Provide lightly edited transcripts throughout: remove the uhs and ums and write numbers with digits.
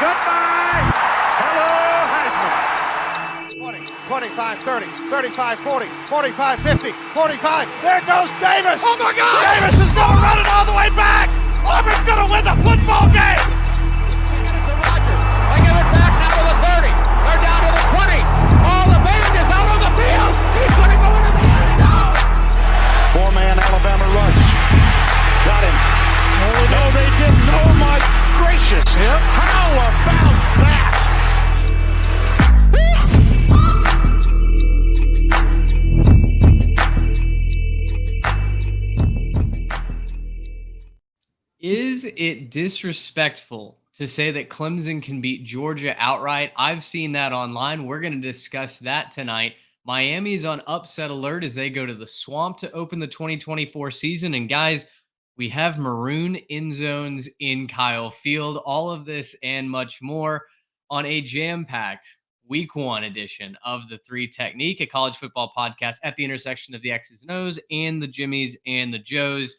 Goodbye. Hello, Heisman. 20, 25, 30, 35, 40, 45, 50, 45. There goes Davis. Oh, my God. Davis is going to run it all the way back. Auburn's going to win the football game. They give it back now to the 30. They're down to the 20. Oh, the band is out on the field. He's going to go into the end zone. Four-man Alabama rush. Got him. No, they didn't. Oh, my gracious. Yep. How about that? Is it disrespectful to say that Clemson can beat Georgia outright? I've seen that online. We're going to discuss that tonight. Miami's on upset alert as they go to the Swamp to open the 2024 season. And guys, we have maroon end zones in Kyle Field. All of this and much more on a jam-packed Week 1 edition of the Three Technique, a college football podcast at the intersection of the X's and O's and the Jimmies and the Joes.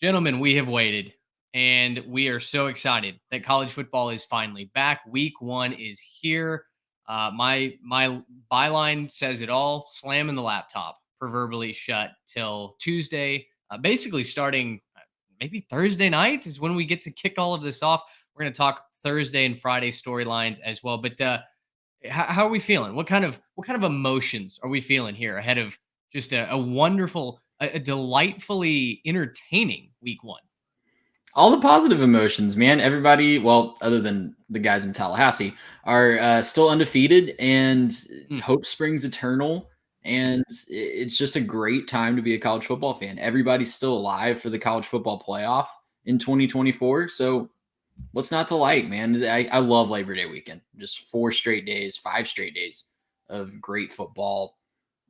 Gentlemen, we have waited, and we are so excited that college football is finally back. Week 1 is here. My byline says it all. Slamming the laptop, proverbially shut till Tuesday. Basically starting maybe Thursday night is when we get to kick all of this off. We're going to talk Thursday and Friday storylines as well. But how are we feeling? What kind of emotions are we feeling here ahead of just a wonderful, a delightfully entertaining Week 1? All the positive emotions, man. Everybody, well, other than the guys in Tallahassee, are still undefeated, and hope springs eternal. And it's just a great time to be a college football fan. Everybody's still alive for the college football playoff in 2024. So what's not to like, man? I love Labor Day weekend. Just 5 straight days of great football,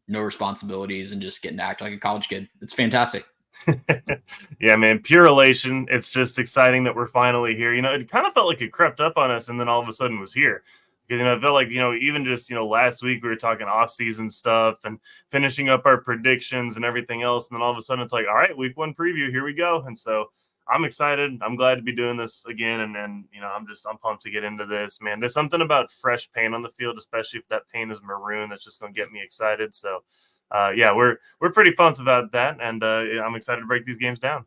no responsibilities, and just getting to act like a college kid. It's fantastic. Yeah, man, pure elation. It's just exciting that we're finally here. It kind of felt like it crept up on us and then all of a sudden was here. Because, I felt like, even just, last week we were talking off-season stuff and finishing up our predictions and everything else. And then all of a sudden it's like, all right, Week 1 preview, here we go. And so I'm excited. I'm glad to be doing this again. And I'm pumped to get into this, man. There's something about fresh paint on the field, especially if that paint is maroon, that's just going to get me excited. So, we're pretty pumped about that. And I'm excited to break these games down.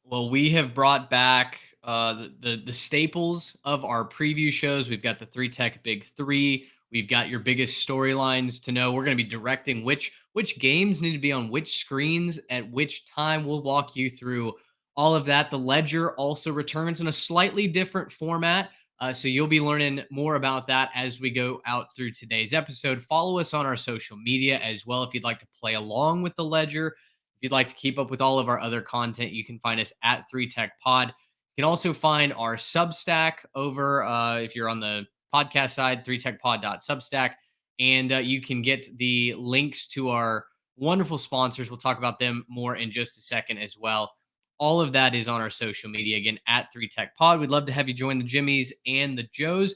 Well, we have brought back the staples of our preview shows. We've got the Three Tech Big Three. We've got your biggest storylines to know. We're going to be directing which games need to be on which screens at which time. We'll walk you through all of that. The Ledger also returns in a slightly different format. So you'll be learning more about that as we go out through today's episode. Follow us on our social media as well if you'd like to play along with the Ledger. If you'd like to keep up with all of our other content, you can find us at 3Tech Pod. You can also find our Substack over, if you're on the podcast side, 3techpod.substack. And you can get the links to our wonderful sponsors. We'll talk about them more in just a second as well. All of that is on our social media, again, at 3Tech Pod. We'd love to have you join the Jimmies and the Joes.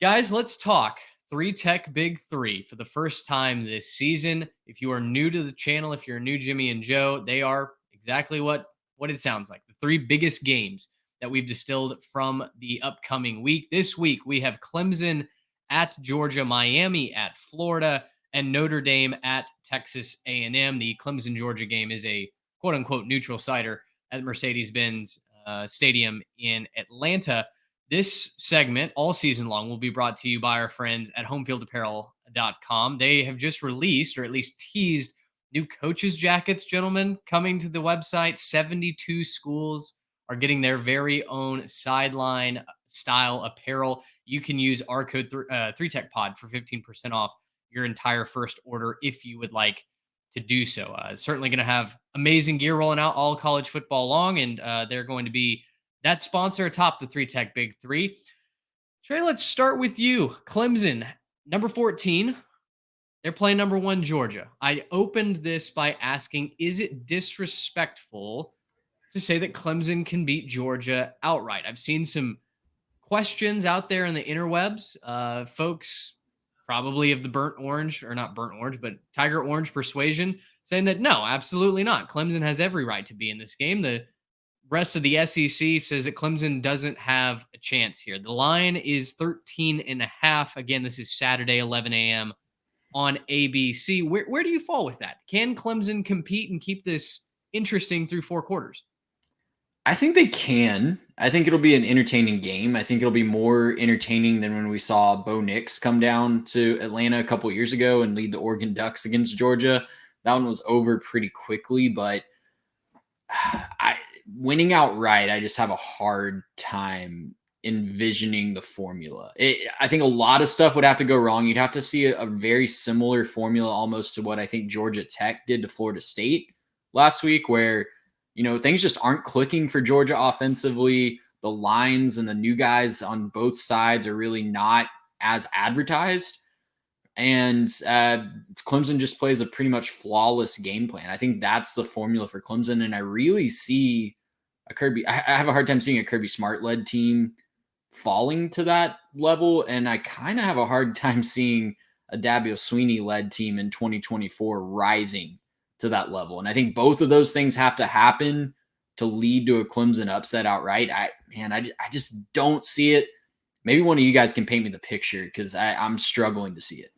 Guys, let's talk 3Tech Big Three for the first time this season. If you are new to the channel, if you're a new Jimmy and Joe, they are exactly what it sounds like. The 3 biggest games that we've distilled from the upcoming week. This week, we have Clemson at Georgia, Miami at Florida, and Notre Dame at Texas A&M. The Clemson-Georgia game is a quote-unquote neutral siter at Mercedes-Benz Stadium in Atlanta. This segment, all season long, will be brought to you by our friends at homefieldapparel.com. They have just released, or at least teased, new coaches' jackets, gentlemen, coming to the website. 72 schools are getting their very own sideline style apparel. You can use our code 3TechPod for 15% off your entire first order if you would like to do so. Certainly going to have amazing gear rolling out all college football long, and they're going to be that sponsor atop the 3Tech Big Three. Trey, let's start with you. Clemson, number 14. They're playing number 1, Georgia. I opened this by asking, is it disrespectful to say that Clemson can beat Georgia outright? I've seen some questions out there in the interwebs. Folks probably of the Tiger Orange persuasion saying that no, absolutely not. Clemson has every right to be in this game. rest of the SEC says that Clemson doesn't have a chance here. The line is 13.5. Again, this is Saturday, 11 a.m. on ABC. Where do you fall with that? Can Clemson compete and keep this interesting through 4 quarters? I think they can. I think it'll be an entertaining game. I think it'll be more entertaining than when we saw Bo Nix come down to Atlanta a couple years ago and lead the Oregon Ducks against Georgia. That one was over pretty quickly, but winning outright, I just have a hard time envisioning the formula. I think a lot of stuff would have to go wrong. You'd have to see a very similar formula almost to what I think Georgia Tech did to Florida State last week, where things just aren't clicking for Georgia offensively. The lines and the new guys on both sides are really not as advertised. And Clemson just plays a pretty much flawless game plan. I think that's the formula for Clemson. And I really see I have a hard time seeing a Kirby Smart-led team falling to that level. And I kind of have a hard time seeing a Dabio Sweeney-led team in 2024 rising to that level. And I think both of those things have to happen to lead to a Clemson upset outright. I just don't see it. Maybe one of you guys can paint me the picture because I'm struggling to see it.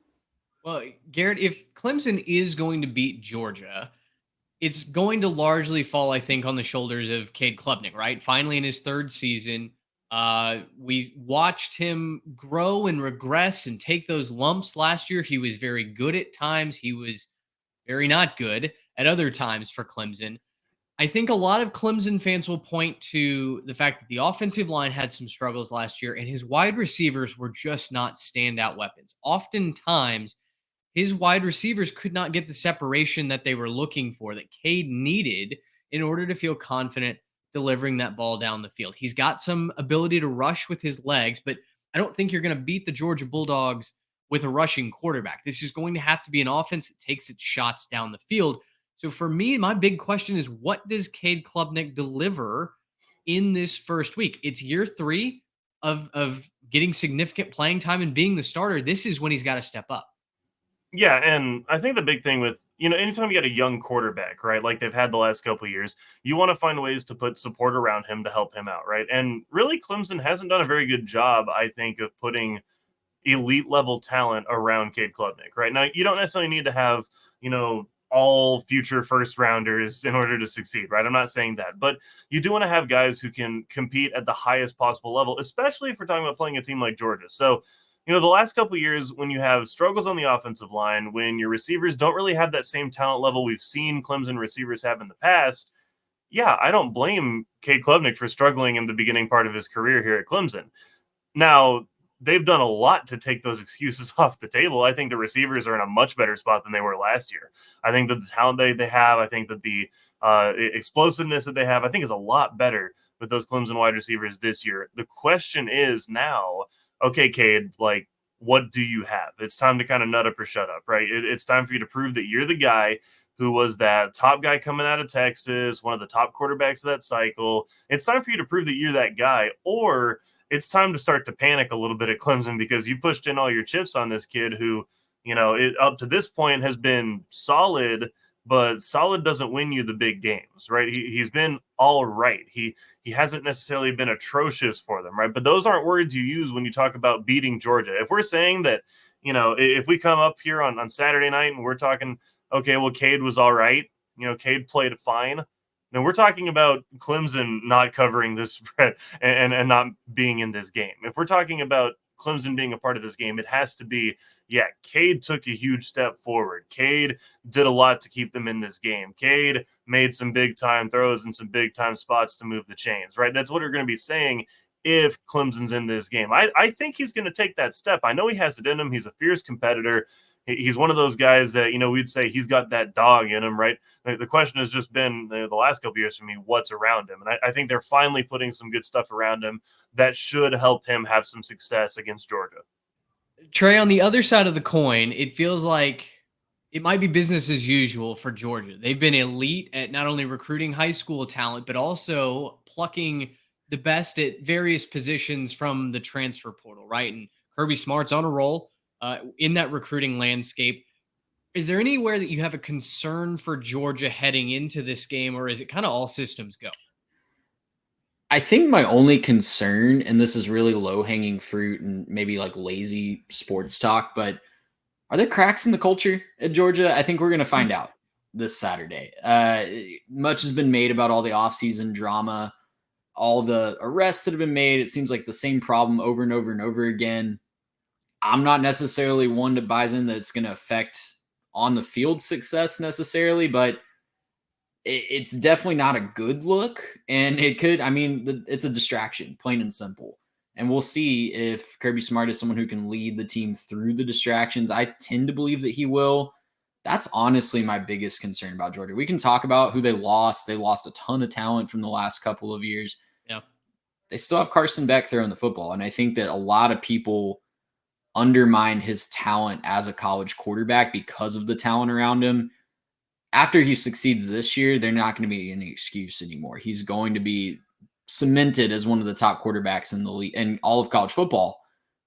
Well, Garrett, if Clemson is going to beat Georgia, it's going to largely fall, I think, on the shoulders of Cade Klubnik, right? Finally, in his 3rd season, we watched him grow and regress and take those lumps last year. He was very good at times. He was very not good at other times for Clemson. I think a lot of Clemson fans will point to the fact that the offensive line had some struggles last year and his wide receivers were just not standout weapons. Oftentimes, his wide receivers could not get the separation that they were looking for, that Cade needed in order to feel confident delivering that ball down the field. He's got some ability to rush with his legs, but I don't think you're going to beat the Georgia Bulldogs with a rushing quarterback. This is going to have to be an offense that takes its shots down the field. So for me, my big question is, what does Cade Klubnik deliver in this first week? It's year 3 of getting significant playing time and being the starter. This is when he's got to step up. Yeah, and I think the big thing with, anytime you get a young quarterback, right, like they've had the last couple of years, you want to find ways to put support around him to help him out, right? And really, Clemson hasn't done a very good job, I think, of putting elite level talent around Cade Klubnik, right? Now, you don't necessarily need to have, all future first rounders in order to succeed, right? I'm not saying that, but you do want to have guys who can compete at the highest possible level, especially if we're talking about playing a team like Georgia. So, the last couple of years when you have struggles on the offensive line, when your receivers don't really have that same talent level we've seen Clemson receivers have in the past, yeah, I don't blame Cade Klubnik for struggling in the beginning part of his career here at Clemson. Now, they've done a lot to take those excuses off the table. I think the receivers are in a much better spot than they were last year. I think that the talent they have, I think that the explosiveness that they have, I think is a lot better with those Clemson wide receivers this year. The question is now, okay, Cade, like, what do you have? It's time to kind of nut up or shut up, right? It's time for you to prove that you're the guy who was that top guy coming out of Texas, one of the top quarterbacks of that cycle. It's time for you to prove that you're that guy, or it's time to start to panic a little bit at Clemson because you pushed in all your chips on this kid who, up to this point has been solid, but solid doesn't win you the big games, right? He's been all right. He hasn't necessarily been atrocious for them, right? But those aren't words you use when you talk about beating Georgia. If we're saying that, if we come up here on Saturday night and we're talking, okay, well, Cade was all right, Cade played fine, then we're talking about Clemson not covering this spread and not being in this game. If we're talking about Clemson being a part of this game, it has to be, yeah, Cade took a huge step forward. Cade did a lot to keep them in this game. Cade made some big-time throws and some big-time spots to move the chains, right? That's what we're going to be saying if Clemson's in this game. I think he's going to take that step. I know he has it in him. He's a fierce competitor. He's one of those guys that, we'd say he's got that dog in him, right? The question has just been the last couple of years for me, what's around him? And I think they're finally putting some good stuff around him that should help him have some success against Georgia. Trey, on the other side of the coin, it feels like it might be business as usual for Georgia. They've been elite at not only recruiting high school talent, but also plucking the best at various positions from the transfer portal, right? And Kirby Smart's on a roll in that recruiting landscape. Is there anywhere that you have a concern for Georgia heading into this game, or is it kind of all systems go? I think my only concern, and this is really low hanging fruit and maybe like lazy sports talk, but are there cracks in the culture at Georgia? I think we're going to find out this Saturday. Much has been made about all the offseason drama, all the arrests that have been made. It seems like the same problem over and over and over again. I'm not necessarily one to buy in that it's going to affect on the field success necessarily, but it's definitely not a good look. And it could, I mean, it's a distraction, plain and simple. And we'll see if Kirby Smart is someone who can lead the team through the distractions. I tend to believe that he will. That's honestly my biggest concern about Georgia. We can talk about who they lost. They lost a ton of talent from the last couple of years. Yeah. They still have Carson Beck throwing the football. And I think that a lot of people undermine his talent as a college quarterback because of the talent around him. After he succeeds this year, they're not going to be any excuse anymore. He's going to be cemented as one of the top quarterbacks in the league and all of college football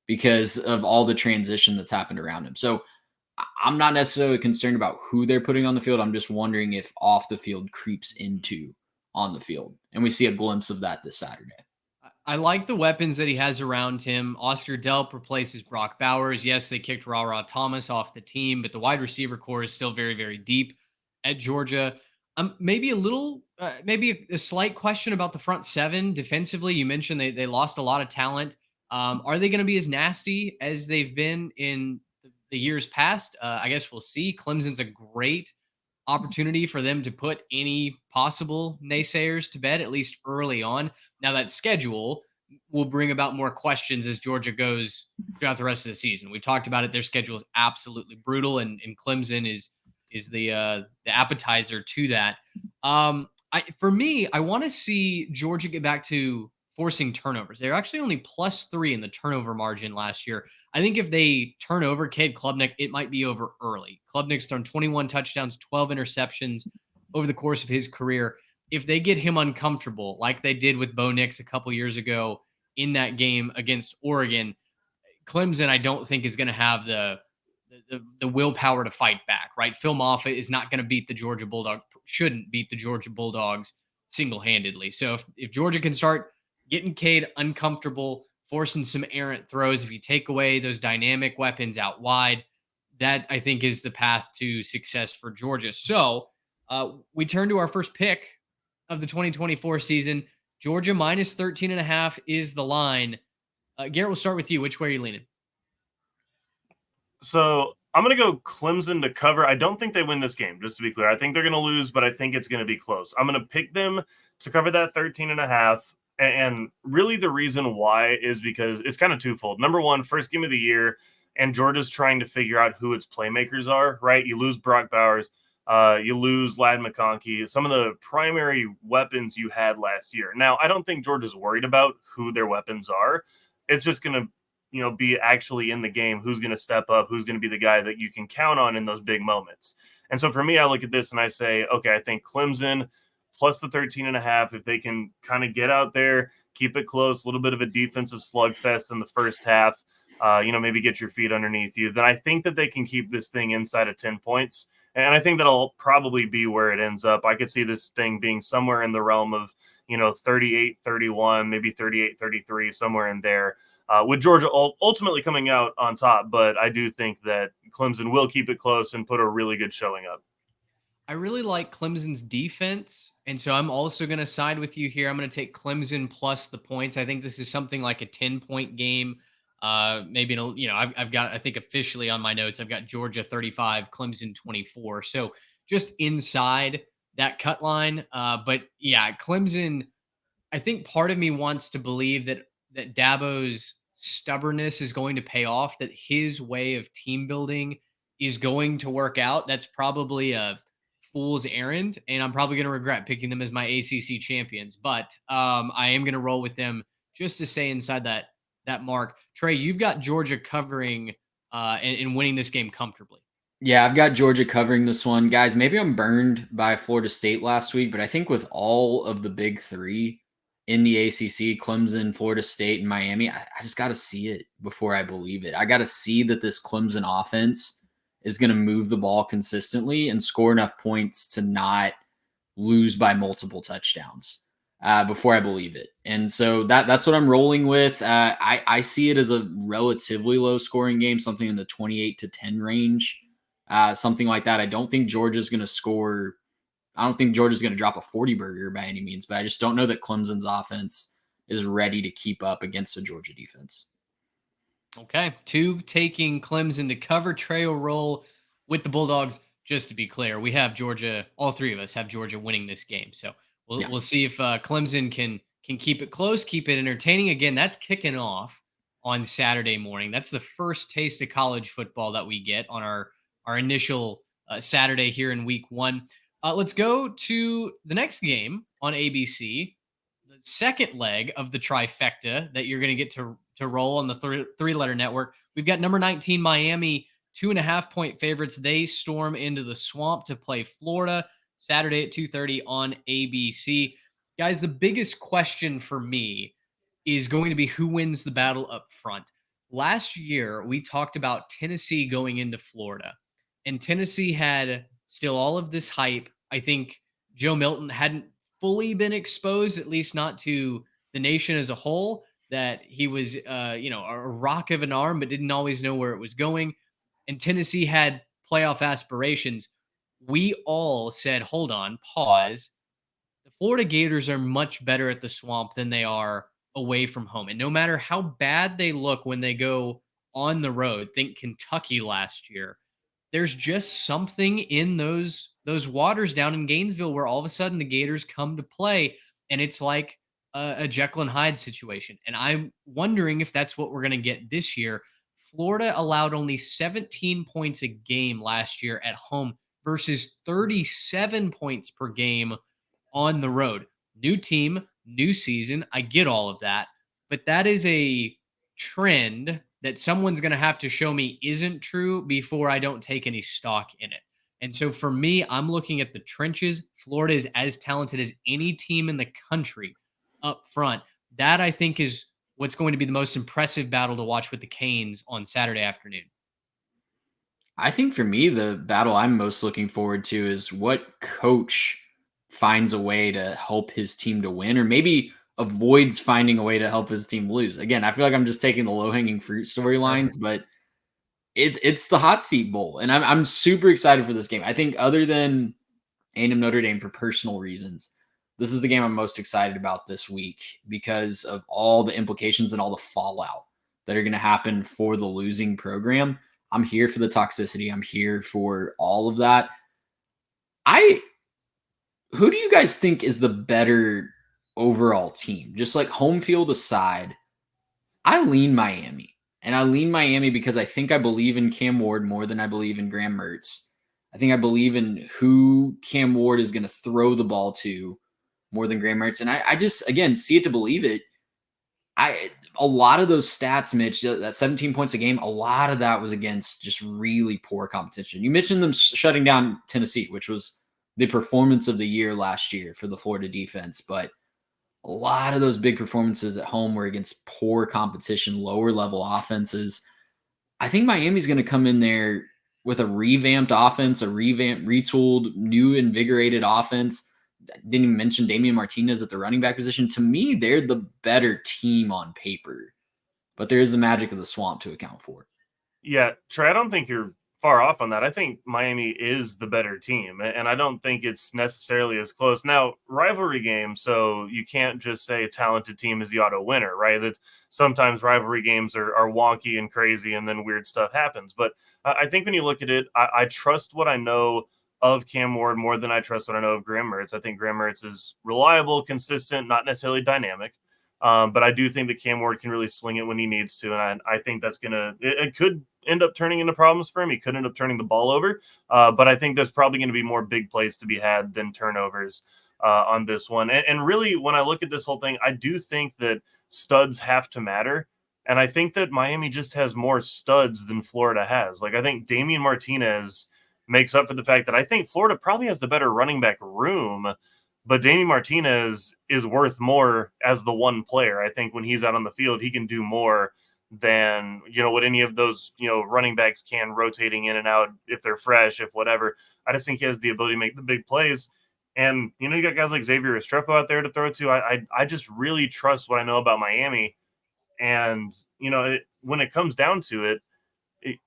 because of all the transition that's happened around him. So I'm not necessarily concerned about who they're putting on the field. I'm just wondering if off the field creeps into on the field. And we see a glimpse of that this Saturday. I like the weapons that he has around him. Oscar Delp replaces Brock Bowers. Yes, they kicked Ra Thomas off the team, but the wide receiver core is still very, very deep at Georgia. Maybe a little, maybe a slight question about the front seven defensively. You mentioned they lost a lot of talent. Are they going to be as nasty as they've been in the years past? I guess we'll see. Clemson's a great opportunity for them to put any possible naysayers to bed, at least early on. Now that schedule will bring about more questions as Georgia goes throughout the rest of the season. We've talked about it. Their schedule is absolutely brutal, and Clemson is the appetizer to that. For me, I want to see Georgia get back to forcing turnovers. They're actually only +3 in the turnover margin last year. I think if they turn over Cade Klubnik, it might be over early. Klubnik's thrown 21 touchdowns, 12 interceptions over the course of his career. If they get him uncomfortable, like they did with Bo Nix a couple years ago in that game against Oregon, Clemson, I don't think is going to have the willpower to fight back, right? Phil Moffitt is not going to beat the Georgia Bulldogs, shouldn't beat the Georgia Bulldogs single-handedly. So if Georgia can start getting Cade uncomfortable, forcing some errant throws, if you take away those dynamic weapons out wide, that I think is the path to success for Georgia. So we turn to our first pick of the 2024 season. Georgia -13.5 is the line. Garrett, we'll start with you. Which way are you leaning? So I'm going to go Clemson to cover. I don't think they win this game, just to be clear. I think they're going to lose, but I think it's going to be close. I'm going to pick them to cover that 13.5. And really the reason why is because it's kind of twofold. Number one, first game of the year, and Georgia's trying to figure out who its playmakers are, right? You lose Brock Bowers. You lose Ladd McConkey, some of the primary weapons you had last year. Now, I don't think Georgia's worried about who their weapons are. It's just going to be actually in the game, who's going to step up, who's going to be the guy that you can count on in those big moments. And so for me, I look at this and I say, okay, I think Clemson plus the 13.5, if they can kind of get out there, keep it close, a little bit of a defensive slugfest in the first half, maybe get your feet underneath you, then I think that they can keep this thing inside of 10 points. And I think that'll probably be where it ends up. I could see this thing being somewhere in the realm of, 38-31, maybe 38-33, somewhere in there, with Georgia ultimately coming out on top. But I do think that Clemson will keep it close and put a really good showing up. I really like Clemson's defense, and so I'm also going to side with you here. I'm going to take Clemson plus the points. I think this is something like a 10-point game. Maybe, I've got, I think officially on my notes, I've got Georgia 35, Clemson 24. So just inside that cut line. But yeah, Clemson, I think part of me wants to believe that Dabo's stubbornness is going to pay off, that his way of team building is going to work out. That's probably a fool's errand, and I'm probably going to regret picking them as my ACC champions. But I am going to roll with them just to stay inside that mark. Trey, you've got Georgia covering and winning this game comfortably. Yeah, I've got Georgia covering this one. Guys, maybe I'm burned by Florida State last week, but I think with all of the big three in the ACC, Clemson, Florida State, and Miami, I just got to see it before I believe it. I got to see that this Clemson offense is going to move the ball consistently and score enough points to not lose by multiple touchdowns. before I believe it. And so that's what I'm rolling with. I see it as a relatively low scoring game, something in the 28-10 range, something like that. I don't think Georgia's going to score. I don't think Georgia's going to drop a 40 burger by any means, but I just don't know that Clemson's offense is ready to keep up against the Georgia defense. Okay, 2 taking Clemson to cover. Trail roll with the Bulldogs. Just to be clear, we have Georgia. All 3 of us have Georgia winning this game. So we'll see if Clemson can keep it close, keep it entertaining. Again, that's kicking off on Saturday morning. That's the first taste of college football that we get on our initial Saturday here in Week 1. Let's go to the next game on ABC. The second leg of the trifecta that you're going to get to roll on the 3-letter network. We've got number 19 Miami, 2.5-point favorites. They storm into the Swamp to play Florida Saturday at 2:30 on ABC. Guys, the biggest question for me is going to be who wins the battle up front. Last year, we talked about Tennessee going into Florida, and Tennessee had still all of this hype. I think Joe Milton hadn't fully been exposed, at least not to the nation as a whole, that he was, a rock of an arm, but didn't always know where it was going. And Tennessee had playoff aspirations. We all said, hold on, pause. The Florida Gators are much better at the Swamp than they are away from home. And no matter how bad they look when they go on the road, think Kentucky last year, there's just something in those waters down in Gainesville where all of a sudden the Gators come to play, and it's like a Jekyll and Hyde situation. And I'm wondering if that's what we're going to get this year. Florida allowed only 17 points a game last year at home versus 37 points per game on the road. New team, new season. I get all of that, but that is a trend that someone's going to have to show me isn't true before I don't take any stock in it. And so for me, I'm looking at the trenches. Florida is as talented as any team in the country up front. That, I think, is what's going to be the most impressive battle to watch with the Canes on Saturday afternoon. I think for me, the battle I'm most looking forward to is what coach finds a way to help his team to win, or maybe avoids finding a way to help his team lose. Again, I feel like I'm just taking the low-hanging fruit storylines, but it's the hot seat bowl, and I'm super excited for this game. I think other than A&M Notre Dame for personal reasons, this is the game I'm most excited about this week because of all the implications and all the fallout that are going to happen for the losing program. I'm here for the toxicity. I'm here for all of that. Who do you guys think is the better overall team? Just like home field aside, I lean Miami. And I lean Miami because I think I believe in Cam Ward more than I believe in Graham Mertz. I think I believe in who Cam Ward is going to throw the ball to more than Graham Mertz. And I just, again, see it to believe it. A lot of those stats, Mitch, that 17 points a game, a lot of that was against just really poor competition. You mentioned them shutting down Tennessee, which was the performance of the year last year for the Florida defense. But a lot of those big performances at home were against poor competition, lower level offenses. I think Miami's going to come in there with a revamped offense, a retooled, new, invigorated offense. Didn't even mention Damian Martinez at the running back position. To me, they're the better team on paper, but there is the magic of the Swamp to account for. Yeah, Trey, I don't think you're far off on that. I think Miami is the better team, and I don't think it's necessarily as close. Now, rivalry game, so you can't just say a talented team is the auto winner, right? It's sometimes rivalry games are wonky and crazy, and then weird stuff happens. But I think when you look at it, I trust what I know of Cam Ward more than I trust what I know of Graham Mertz. I think Graham Mertz is reliable, consistent, not necessarily dynamic. But I do think that Cam Ward can really sling it when he needs to. And I think that's it could end up turning into problems for him. He could end up turning the ball over. But I think there's probably going to be more big plays to be had than turnovers on this one. And really, when I look at this whole thing, I do think that studs have to matter. And I think that Miami just has more studs than Florida has. Like, I think Damian Martinez makes up for the fact that I think Florida probably has the better running back room, but Damian Martinez is worth more as the one player. I think when he's out on the field, he can do more than, what any of those, running backs can, rotating in and out if they're fresh, if whatever. I just think he has the ability to make the big plays. And, you know, you got guys like Xavier Restrepo out there to throw to. I just really trust what I know about Miami. And, you know, when it comes down to it,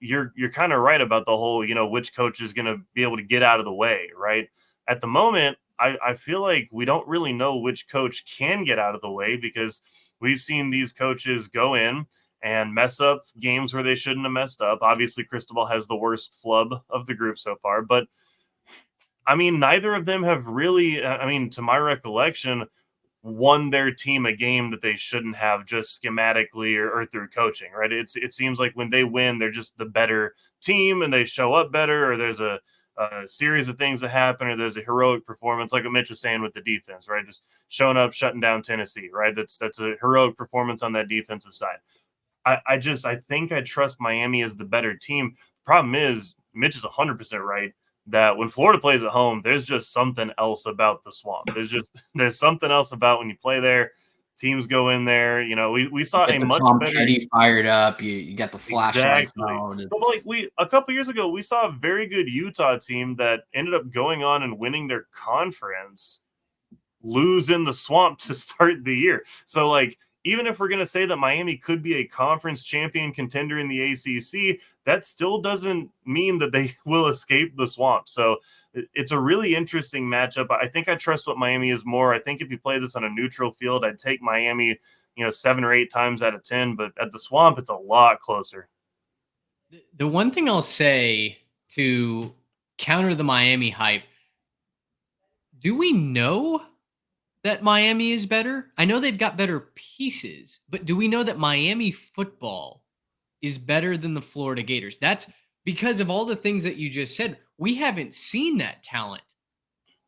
you're kind of right about the whole, you know, which coach is going to be able to get out of the way, right? At the moment, I feel like we don't really know which coach can get out of the way because we've seen these coaches go in and mess up games where they shouldn't have messed up. Obviously, Cristobal has the worst flub of the group so far, but I mean, neither of them have really, I mean, to my recollection, won their team a game that they shouldn't have just schematically or through coaching, right? It seems like when they win, they're just the better team and they show up better, or there's a series of things that happen, or there's a heroic performance, like what Mitch was saying with the defense, right? Just showing up, shutting down Tennessee, right? That's a heroic performance on that defensive side. I think I trust Miami as the better team. Problem is, Mitch is 100% right that when Florida plays at home, there's just something else about the Swamp. There's something else about when you play there. Teams go in there. You know, we saw a much Tom better Petty fired up. You got the flashlights out. But like a couple years ago, we saw a very good Utah team that ended up going on and winning their conference, lose in the Swamp to start the year. So like, even if we're going to say that Miami could be a conference champion contender in the ACC, that still doesn't mean that they will escape the Swamp. So it's a really interesting matchup. I think I trust what Miami is more. I think if you play this on a neutral field, I'd take Miami, 7 or 8 times out of 10, but at the Swamp, it's a lot closer. The one thing I'll say to counter the Miami hype, do we know that Miami is better? I know they've got better pieces, but do we know that Miami football is better than the Florida Gators? That's because of all the things that you just said. We haven't seen that talent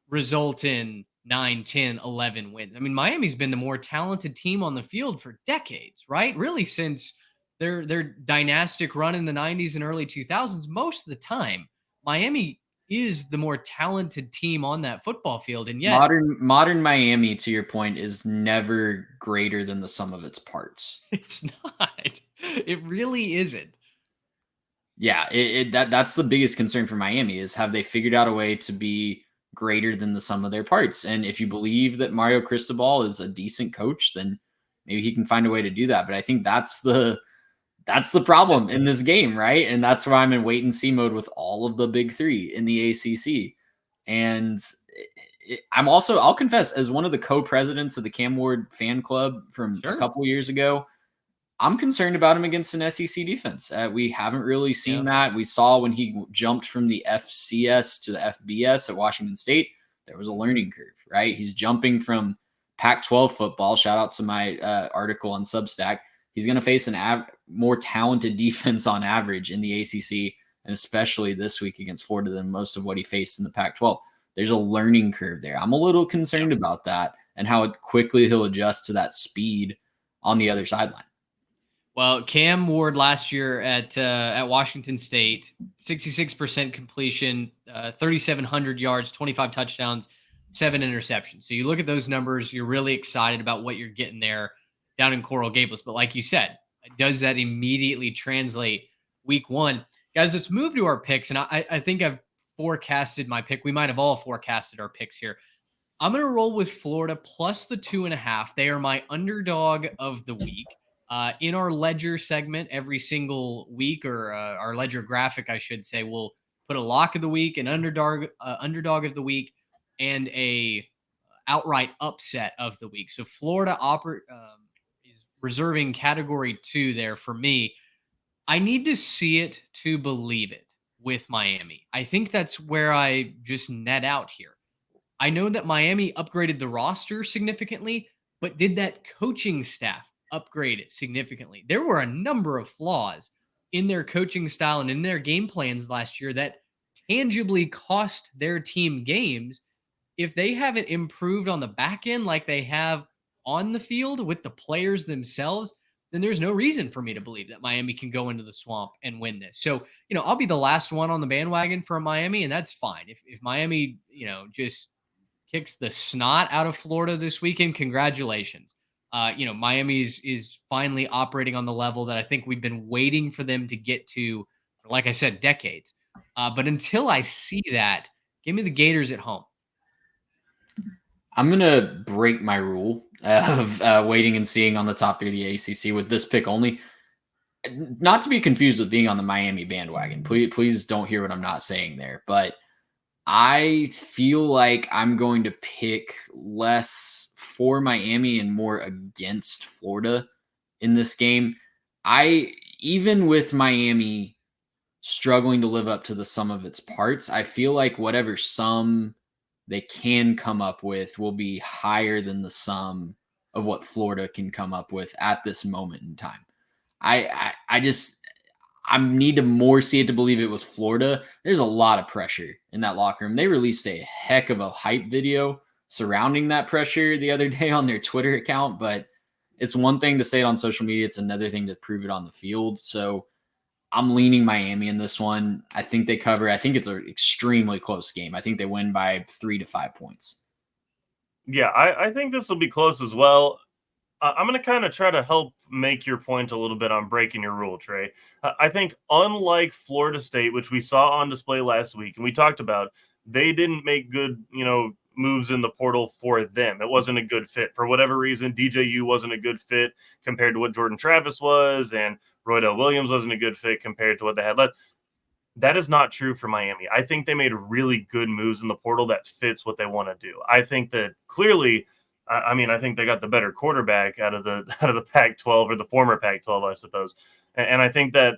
result in 9, 10, 11 wins. I mean, Miami's been the more talented team on the field for decades, right? Really since their dynastic run in the 90s and early 2000s. Most of the time, Miami is the more talented team on that football field. And yet modern Miami, to your point, is never greater than the sum of its parts. It's not. It really isn't. Yeah, that's the biggest concern for Miami is have they figured out a way to be greater than the sum of their parts? And if you believe that Mario Cristobal is a decent coach, then maybe he can find a way to do that. But I think that's the problem in this game, right? And that's why I'm in wait and see mode with all of the big three in the ACC. And I'll confess, as one of the co-presidents of the Cam Ward fan club from a couple years ago, I'm concerned about him against an SEC defense. We haven't really seen that. We saw when he jumped from the FCS to the FBS at Washington State, there was a learning curve, right? He's jumping from Pac-12 football. Shout out to my article on Substack. He's going to face an more talented defense on average in the ACC, and especially this week against Florida than most of what he faced in the Pac-12. There's a learning curve there. I'm a little concerned about that and how quickly he'll adjust to that speed on the other sideline. Well, Cam Ward last year at Washington State, 66% completion, 3,700 yards, 25 touchdowns, 7 interceptions. So you look at those numbers, you're really excited about what you're getting there down in Coral Gables. But like you said, does that immediately translate week one? Guys, let's move to our picks. And I think I've forecasted my pick. We might have all forecasted our picks here. I'm going to roll with Florida plus the 2.5. They are my underdog of the week. In our ledger segment every single week, or our ledger graphic, I should say, we'll put a lock of the week, an underdog of the week, and a outright upset of the week. So Florida is reserving category 2 there for me. I need to see it to believe it with Miami. I think that's where I just net out here. I know that Miami upgraded the roster significantly, but did that coaching staff upgrade it significantly? There were a number of flaws in their coaching style and in their game plans last year that tangibly cost their team games. If they haven't improved on the back end like they have on the field with the players themselves, then there's no reason for me to believe that Miami can go into the Swamp and win this. So, I'll be the last one on the bandwagon for Miami, and that's fine. If Miami, just kicks the snot out of Florida this weekend, congratulations. Miami is finally operating on the level that I think we've been waiting for them to get to, like I said, decades. But until I see that, give me the Gators at home. I'm going to break my rule of waiting and seeing on the top 3 of the ACC with this pick only. Not to be confused with being on the Miami bandwagon. Please don't hear what I'm not saying there. But I feel like I'm going to pick less for Miami and more against Florida in this game. Even with Miami struggling to live up to the sum of its parts, I feel like whatever sum they can come up with will be higher than the sum of what Florida can come up with at this moment in time. I just I need to more see it to believe it with Florida. There's a lot of pressure in that locker room. They released a heck of a hype video surrounding that pressure the other day on their Twitter account, but it's one thing to say it on social media. It's another thing to prove it on the field. So I'm leaning Miami in this one. I think they cover. I think it's an extremely close game. I think they win by 3 to 5 points. Yeah, I think this will be close as well. I'm going to kind of try to help make your point a little bit on breaking your rule, Trey. I think unlike Florida State, which we saw on display last week, and we talked about, they didn't make good, moves in the portal for them. It wasn't a good fit. For whatever reason, DJU wasn't a good fit compared to what Jordan Travis was, and Roydell Williams wasn't a good fit compared to what they had left. That is not true for Miami. I think they made really good moves in the portal that fits what they want to do. I think that clearly, I think they got the better quarterback out of the Pac-12, or the former Pac-12, I suppose. And I think that,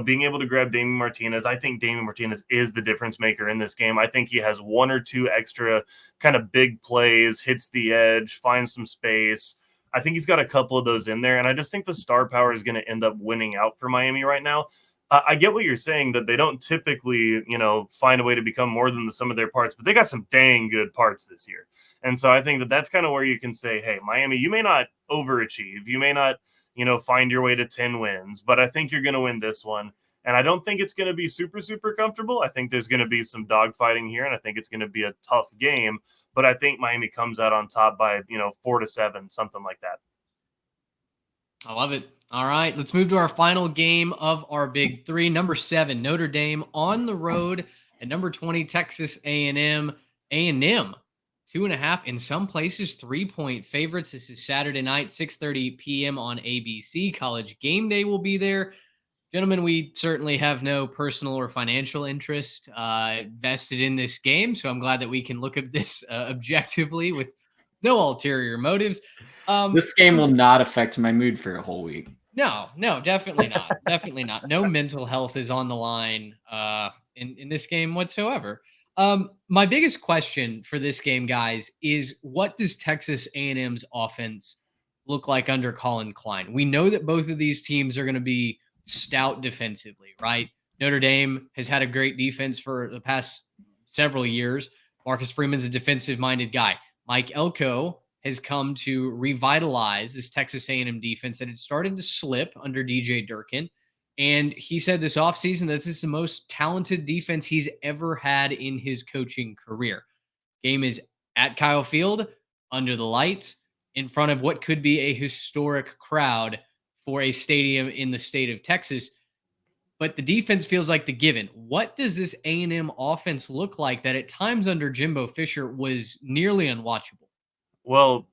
being able to grab Damien Martinez, I think Damien Martinez is the difference maker in this game. I think he has 1 or 2 extra kind of big plays, hits the edge, finds some space. I think he's got a couple of those in there. And I just think the star power is going to end up winning out for Miami right now. I get what you're saying, that they don't typically, find a way to become more than the sum of their parts, but they got some dang good parts this year. And so I think that that's kind of where you can say, hey, Miami, you may not overachieve. You may not, find your way to 10 wins, but I think you're going to win this one. And I don't think it's going to be super, super comfortable. I think there's going to be some dogfighting here, and I think it's going to be a tough game. But I think Miami comes out on top by, 4 to 7, something like that. I love it. All right, let's move to our final game of our big 3. Number 7, Notre Dame on the road at number 20, Texas A&M. A&M 2.5, in some places 3-point favorites. This is Saturday night, 6:30 p.m. on ABC. College Game Day will be there. Gentlemen, we certainly have no personal or financial interest vested in this game, so I'm glad that we can look at this objectively with no ulterior motives. This game will not affect my mood for a whole week. No, definitely not. Definitely not. No mental health is on the line in this game whatsoever. My biggest question for this game, guys, is what does Texas A&M's offense look like under Colin Klein? We know that both of these teams are going to be stout defensively, right? Notre Dame has had a great defense for the past several years. Marcus Freeman's a defensive-minded guy. Mike Elko has come to revitalize this Texas A&M defense that had started to slip under DJ Durkin. And he said this offseason that this is the most talented defense he's ever had in his coaching career. Game is at Kyle Field, under the lights, in front of what could be a historic crowd for a stadium in the state of Texas. But the defense feels like the given. What does this A&M offense look like that at times under Jimbo Fisher was nearly unwatchable? Well,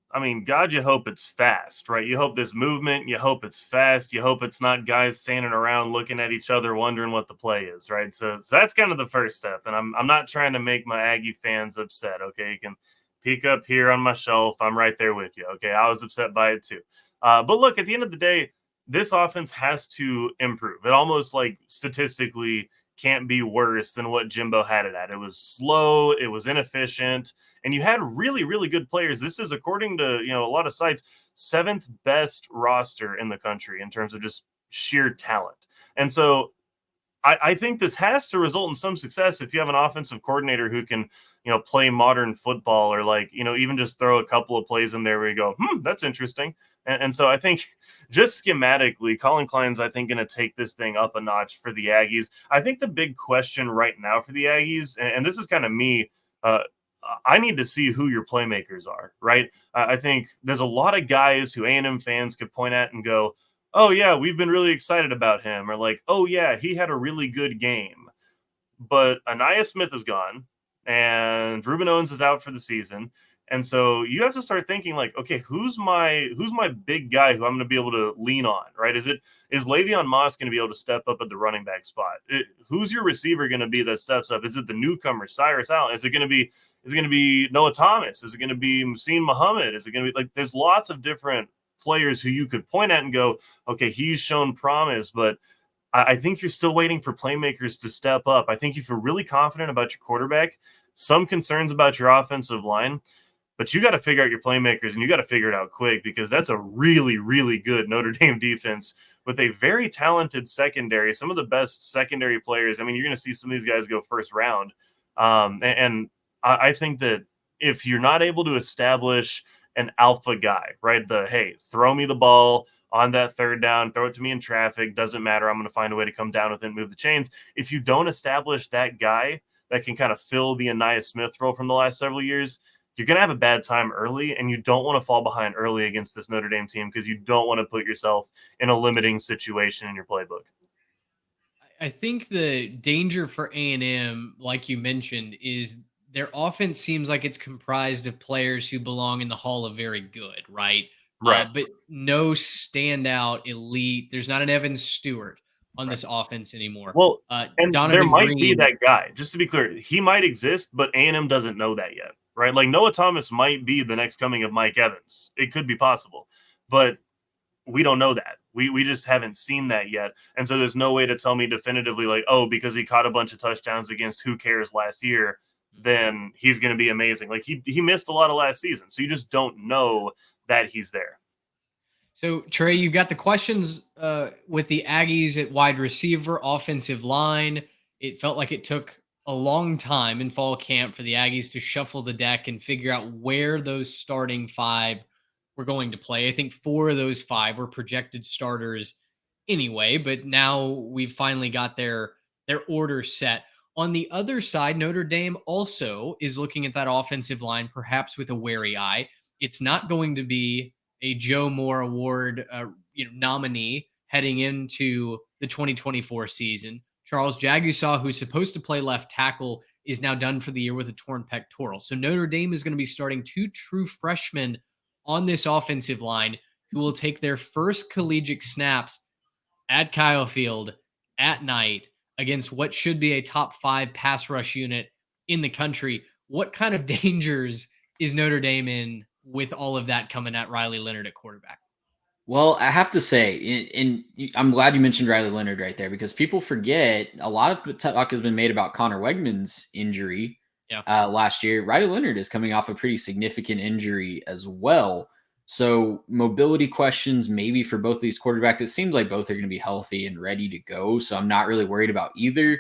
God, you hope it's fast, right? You hope there's movement. You hope it's fast. You hope it's not guys standing around looking at each other wondering what the play is, right? So that's kind of the first step. And I'm not trying to make my Aggie fans upset, okay? You can peek up here on my shelf. I'm right there with you, okay? I was upset by it too. But look, at the end of the day, this offense has to improve. It almost like statistically can't be worse than what Jimbo had it at. It was slow, it was inefficient, and you had really, really good players. This is, according to a lot of sites, 7th best roster in the country in terms of just sheer talent. And so I think this has to result in some success if you have an offensive coordinator who can, play modern football, or even just throw a couple of plays in there where you go, that's interesting. And so I think just schematically, Colin Klein's, I think, going to take this thing up a notch for the Aggies. I think the big question right now for the Aggies, and this is kind of me, I need to see who your playmakers are, right? I think there's a lot of guys who A&M fans could point at and go, oh, yeah, we've been really excited about him. Or like, oh, yeah, he had a really good game. But Anaya Smith is gone, and Ruben Owens is out for the season. And so you have to start thinking like, okay, who's my big guy who I'm going to be able to lean on, right? Is Le'Veon Moss going to be able to step up at the running back spot? Who's your receiver going to be that steps up? Is it the newcomer Cyrus Allen? Is it going to be Noah Thomas? Is it going to be Muhsin Muhammad? Is it going to be like there's lots of different players who you could point at and go, okay, he's shown promise, but I think you're still waiting for playmakers to step up. I think you feel really confident about your quarterback, some concerns about your offensive line, but you got to figure out your playmakers, and you got to figure it out quick, because that's a really, really good Notre Dame defense with a very talented secondary, some of the best secondary players. I mean, you're going to see some of these guys go first round. And I think that if you're not able to establish an alpha guy, right, hey, throw me the ball on that third down, throw it to me in traffic, doesn't matter, I'm going to find a way to come down with it and move the chains. If you don't establish that guy that can kind of fill the Ainias Smith role from the last several years, you're going to have a bad time early, and you don't want to fall behind early against this Notre Dame team, because you don't want to put yourself in a limiting situation in your playbook. I think the danger for A&M, like you mentioned, is their offense seems like it's comprised of players who belong in the Hall of Very Good, right? Right. But no standout elite. There's not an Evan Stewart on this offense anymore. Well, and Donovan there might Green, be that guy. Just to be clear, he might exist, but A&M doesn't know that yet, right? Like Noah Thomas might be the next coming of Mike Evans. It could be possible, but we don't know that. We just haven't seen that yet. And so there's no way to tell me definitively, like, oh, because he caught a bunch of touchdowns against who cares last year, then he's going to be amazing. Like he missed a lot of last season. So you just don't know that he's there. So, Trey, you've got the questions with the Aggies at wide receiver, offensive line. It felt like it took a long time in fall camp for the Aggies to shuffle the deck and figure out where those starting five were going to play. I think 4 of those 5 were projected starters anyway, but now we've finally got their order set. On the other side, Notre Dame also is looking at that offensive line, perhaps with a wary eye. It's not going to be a Joe Moore Award nominee heading into the 2024 season. Charles Jagusaw, who's supposed to play left tackle, is now done for the year with a torn pectoral. So Notre Dame is going to be starting 2 true freshmen on this offensive line who will take their first collegiate snaps at Kyle Field at night against what should be a top 5 pass rush unit in the country. What kind of dangers is Notre Dame in with all of that coming at Riley Leonard at quarterback? Well, I have to say, and I'm glad you mentioned Riley Leonard right there, because people forget a lot of talk has been made about Connor Wegman's injury last year. Riley Leonard is coming off a pretty significant injury as well. So mobility questions maybe for both of these quarterbacks. It seems like both are going to be healthy and ready to go. So I'm not really worried about either.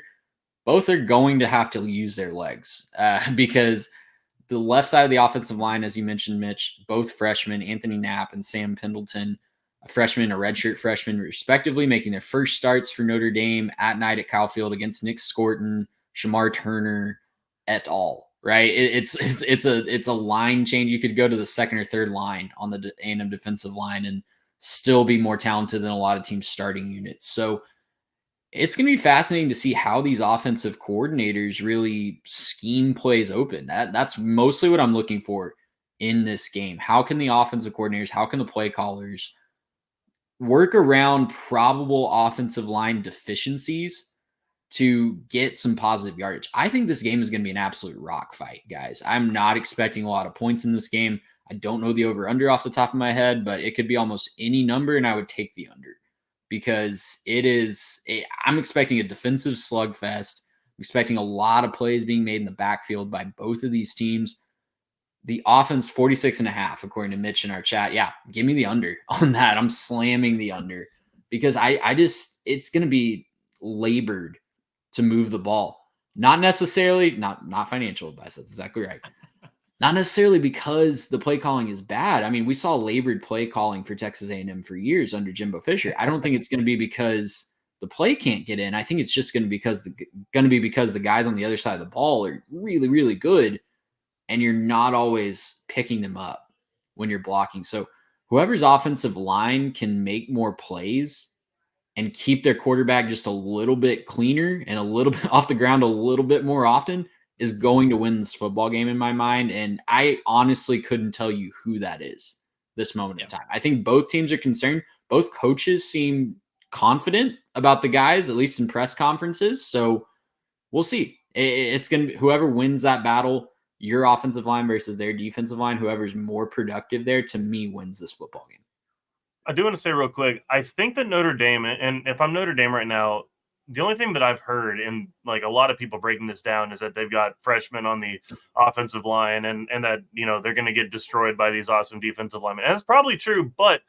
Both are going to have to use their legs because the left side of the offensive line, as you mentioned, Mitch, both freshmen, Anthony Knapp and Sam Pendleton, a freshman, a redshirt freshman, respectively, making their first starts for Notre Dame at night at Kyle Field against Nick Scorton, Shamar Turner, et al. Right? It's a line change. You could go to the second or third line on the A&M defensive line and still be more talented than a lot of teams' starting units. So it's going to be fascinating to see how these offensive coordinators really scheme plays open. That's mostly what I'm looking for in this game. How can the offensive coordinators, how can the play callers work around probable offensive line deficiencies to get some positive yardage? I think this game is going to be an absolute rock fight, guys. I'm not expecting a lot of points in this game. I don't know the over-under off the top of my head, but it could be almost any number, and I would take the under because I'm expecting a defensive slugfest. I'm expecting a lot of plays being made in the backfield by both of these teams. The offense, 46.5, according to Mitch in our chat. Yeah, give me the under on that. I'm slamming the under because it's going to be labored to move the ball. Not necessarily, not financial advice. That's exactly right. Not necessarily because the play calling is bad. I mean, we saw labored play calling for Texas A&M for years under Jimbo Fisher. I don't think it's going to be because the play can't get in. I think it's just going to be because the guys on the other side of the ball are really, really good, and you're not always picking them up when you're blocking. So whoever's offensive line can make more plays and keep their quarterback just a little bit cleaner and a little bit off the ground a little bit more often, is going to win this football game in my mind. And I honestly couldn't tell you who that is this moment in time. I think both teams are concerned. Both coaches seem confident about the guys, at least in press conferences. So we'll see. It's going to be whoever wins that battle, your offensive line versus their defensive line, whoever's more productive there, to me, wins this football game. I do want to say real quick, I think that Notre Dame, and if I'm Notre Dame right now, the only thing that I've heard, and like a lot of people breaking this down, is that they've got freshmen on the offensive line and that, they're going to get destroyed by these awesome defensive linemen. And that's probably true, but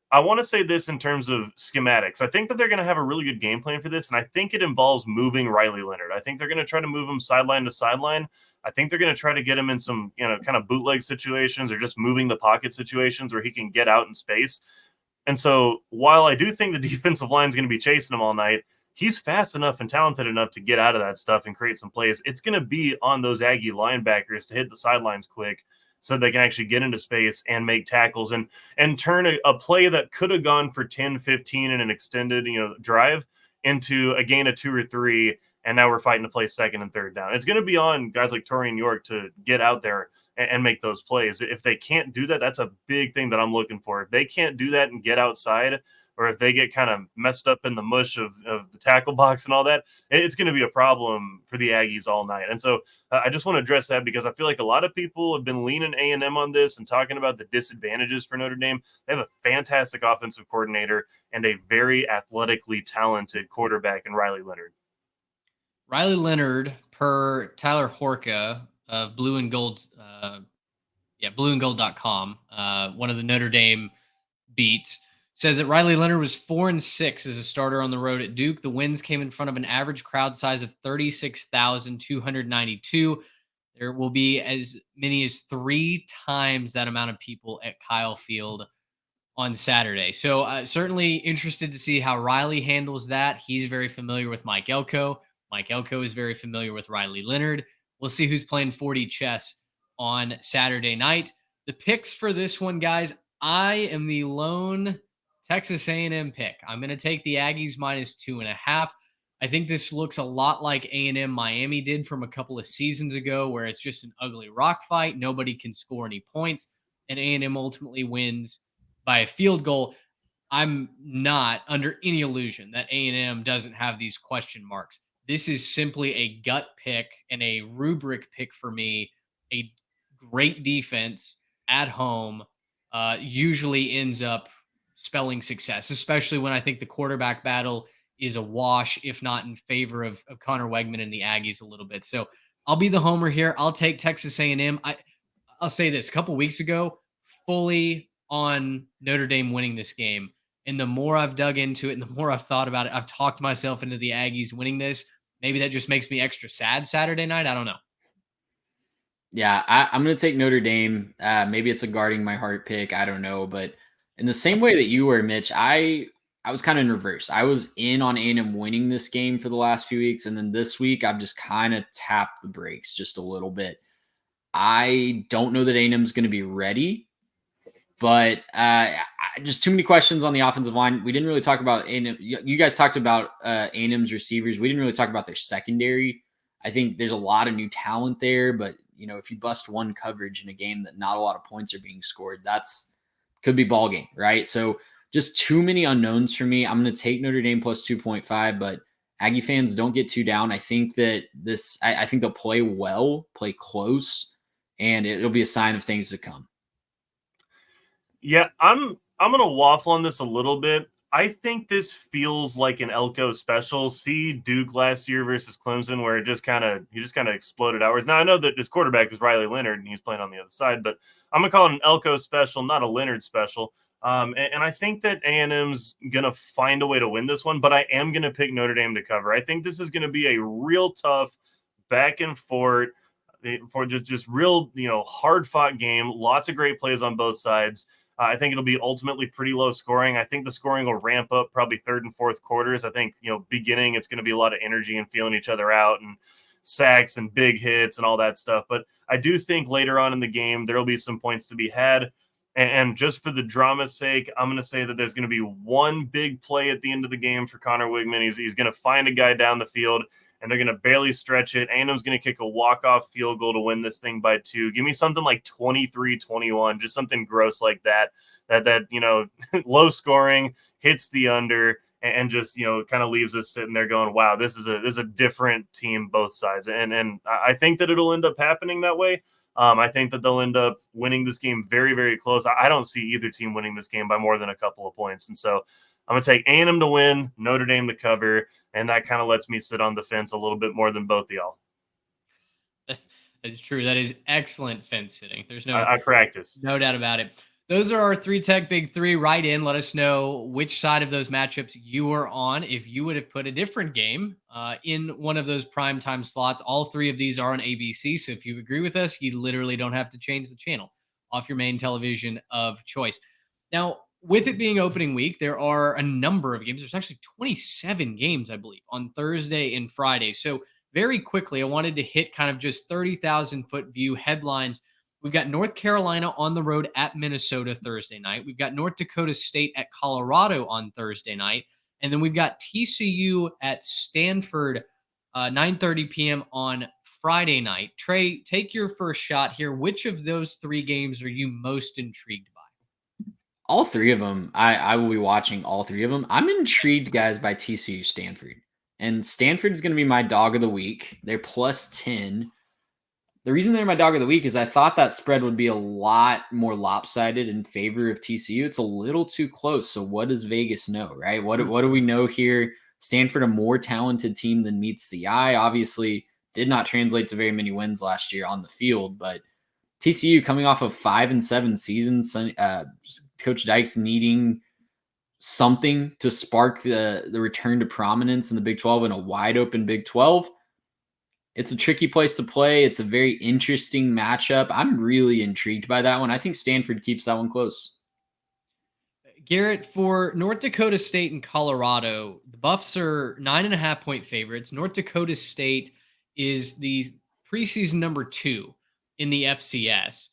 I want to say this in terms of schematics. I think that they're going to have a really good game plan for this, and I think it involves moving Riley Leonard. I think they're going to try to move him sideline to sideline. I think they're going to try to get him in some, kind of bootleg situations or just moving the pocket situations where he can get out in space. And so while I do think the defensive line is going to be chasing him all night, he's fast enough and talented enough to get out of that stuff and create some plays. It's going to be on those Aggie linebackers to hit the sidelines quick so they can actually get into space and make tackles and turn a play that could have gone for 10, 15 in an extended, drive into a gain of 2 or 3. And now we're fighting to play second and third down. It's going to be on guys like Torian York to get out there and make those plays. If they can't do that, that's a big thing that I'm looking for. If they can't do that and get outside, or if they get kind of messed up in the mush of the tackle box and all that, it's going to be a problem for the Aggies all night. And so I just want to address that because I feel like a lot of people have been leaning A&M on this and talking about the disadvantages for Notre Dame. They have a fantastic offensive coordinator and a very athletically talented quarterback in Riley Leonard. Riley Leonard, per Tyler Horka of Blue and Gold, blueandgold.com, one of the Notre Dame beats, says that Riley Leonard was 4-6 as a starter on the road at Duke. The wins came in front of an average crowd size of 36,292. There will be as many as 3 times that amount of people at Kyle Field on Saturday. So certainly interested to see how Riley handles that. He's very familiar with Mike Elko. Mike Elko is very familiar with Riley Leonard. We'll see who's playing 4D chess on Saturday night. The picks for this one, guys, I am the lone Texas A&M pick. I'm going to take the Aggies -2.5. I think this looks a lot like A&M Miami did from a couple of seasons ago, where it's just an ugly rock fight. Nobody can score any points, and A&M ultimately wins by a field goal. I'm not under any illusion that A&M doesn't have these question marks. This is simply a gut pick and a rubric pick for me. A great defense at home usually ends up spelling success, especially when I think the quarterback battle is a wash, if not in favor of Connor Wegman and the Aggies a little bit. So I'll be the homer here. I'll take Texas A&M. I'll say this. A couple weeks ago, fully on Notre Dame winning this game. And the more I've dug into it and the more I've thought about it, I've talked myself into the Aggies winning this. Maybe that just makes me extra sad Saturday night. I don't know. Yeah, I'm going to take Notre Dame. Maybe it's a guarding my heart pick. I don't know. But in the same way that you were, Mitch, I was kind of in reverse. I was in on A&M winning this game for the last few weeks. And then this week, I've just kind of tapped the brakes just a little bit. I don't know that A&M is going to be ready. But just too many questions on the offensive line. We didn't really talk about A&M. You guys talked about A&M's receivers. We didn't really talk about their secondary. I think there's a lot of new talent there, but if you bust one coverage in a game that not a lot of points are being scored, could be ball game, right? So just too many unknowns for me. I'm going to take Notre Dame plus 2.5, but Aggie fans, don't get too down. I think that I think they'll play well, play close, and it'll be a sign of things to come. Yeah, I'm going to waffle on this a little bit. I think this feels like an Elko special. See Duke last year versus Clemson, where he just kind of exploded outwards. Now I know that his quarterback is Riley Leonard and he's playing on the other side, but I'm gonna call it an Elko special, not a Leonard special. And I think that A&M's gonna find a way to win this one, but I am gonna pick Notre Dame to cover. I think this is gonna be a real tough back and forth for just real hard fought game. Lots of great plays on both sides. I think it'll be ultimately pretty low scoring. I think the scoring will ramp up probably third and fourth quarters. I think, beginning, it's going to be a lot of energy and feeling each other out and sacks and big hits and all that stuff. But I do think later on in the game, there will be some points to be had. And just for the drama's sake, I'm going to say that there's going to be one big play at the end of the game for Connor Wegman. He's going to find a guy down the field, and they're going to barely stretch it. A&M's going to kick a walk-off field goal to win this thing by 2. Give me something like 23-21, just something gross like that, low scoring, hits the under, and just, kind of leaves us sitting there going, wow, this is a different team, both sides. And I think that it'll end up happening that way. I think that they'll end up winning this game very, very close. I don't see either team winning this game by more than a couple of points. And so I'm going to take A&M to win, Notre Dame to cover, and that kind of lets me sit on the fence a little bit more than both of y'all. That's true. That is excellent fence sitting. There's I practice. No doubt about it. Those are our 3 Tech Big 3. Write in. Let us know which side of those matchups you are on. If you would have put a different game in one of those primetime slots, all 3 of these are on ABC. So if you agree with us, you literally don't have to change the channel off your main television of choice. Now, with it being opening week, there are a number of games. There's actually 27 games, I believe, on Thursday and Friday. So very quickly, I wanted to hit kind of just 30,000-foot view headlines. We've got North Carolina on the road at Minnesota Thursday night. We've got North Dakota State at Colorado on Thursday night. And then we've got TCU at Stanford, 9:30 p.m. on Friday night. Trey, take your first shot here. Which of those 3 games are you most intrigued by? All 3 of them. I will be watching all 3 of them. I'm intrigued, guys, by TCU Stanford. And Stanford is going to be my dog of the week. They're plus 10. The reason they're my dog of the week is I thought that spread would be a lot more lopsided in favor of TCU. It's a little too close. So what does Vegas know, right? What do we know here? Stanford, a more talented team than meets the eye. Obviously, did not translate to very many wins last year on the field, but TCU coming off of 5-7 seasons, Coach Dykes needing something to spark the return to prominence in the Big 12 in a wide open Big 12. It's a tricky place to play. It's a very interesting matchup. I'm really intrigued by that one. I think Stanford keeps that one close. Garrett, for North Dakota State and Colorado, the Buffs are 9.5-point favorites. North Dakota State is the preseason number 2 in the FCS.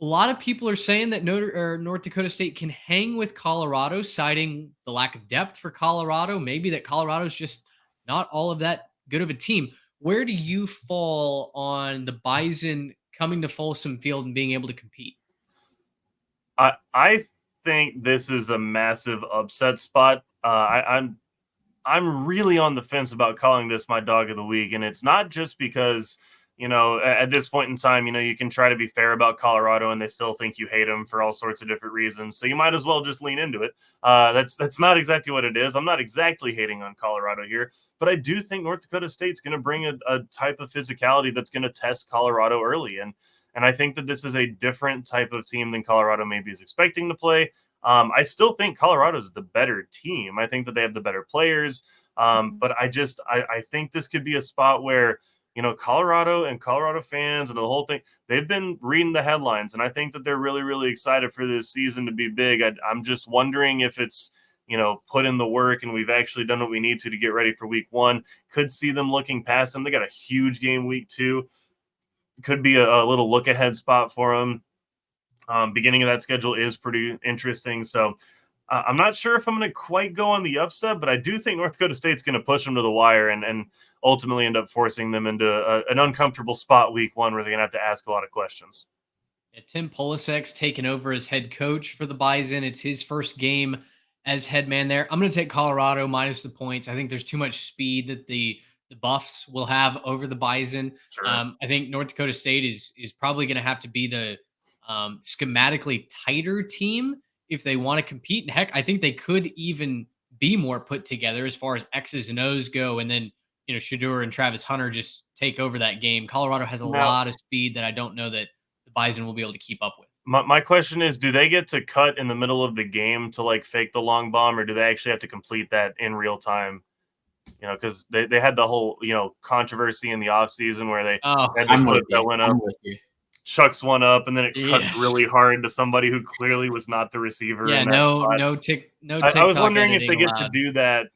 A lot of people are saying that North Dakota State can hang with Colorado, citing the lack of depth for Colorado. Maybe that Colorado's just not all of that good of a team. Where do you fall on the Bison coming to Folsom Field and being able to compete? I think this is a massive upset spot. I'm really on the fence about calling this my dog of the week, and it's not just because at this point in time, you can try to be fair about Colorado and they still think you hate them for all sorts of different reasons. So you might as well just lean into it. That's not exactly what it is. I'm not exactly hating on Colorado here, but I do think North Dakota State's going to bring a type of physicality that's going to test Colorado early. And I think that this is a different type of team than Colorado maybe is expecting to play. I still think Colorado is the better team. I think that they have the better players. But I think this could be a spot where, Colorado and Colorado fans and the whole thing, they've been reading the headlines, and I think that they're really, really excited for this season to be big. I'm just wondering if it's, put in the work and we've actually done what we need to get ready for week 1. Could see them looking past them. They got a huge game week 2. Could be a little look ahead spot for them. Beginning of that schedule is pretty interesting. So I'm not sure if I'm going to quite go on the upset, but I do think North Dakota State's going to push them to the wire and ultimately end up forcing them into an uncomfortable spot week 1 where they're going to have to ask a lot of questions. Yeah, Tim Polasek's taken over as head coach for the Bison. It's his first game as head man there. I'm going to take Colorado minus the points. I think there's too much speed that the Buffs will have over the Bison. Sure. I think North Dakota State is probably going to have to be the schematically tighter team if they want to compete. And heck, I think they could even be more put together as far as X's and O's go. And then, Shedeur and Travis Hunter just take over that game. Colorado has a lot of speed that I don't know that the Bison will be able to keep up with. My question is, do they get to cut in the middle of the game to fake the long bomb, or do they actually have to complete that in real time? Because they had the whole, controversy in the offseason where they had the clip that went up. Chucks one up, and then it cuts really hard to somebody who clearly was not the receiver. Yeah, no TikTok. I was wondering if they get to do that,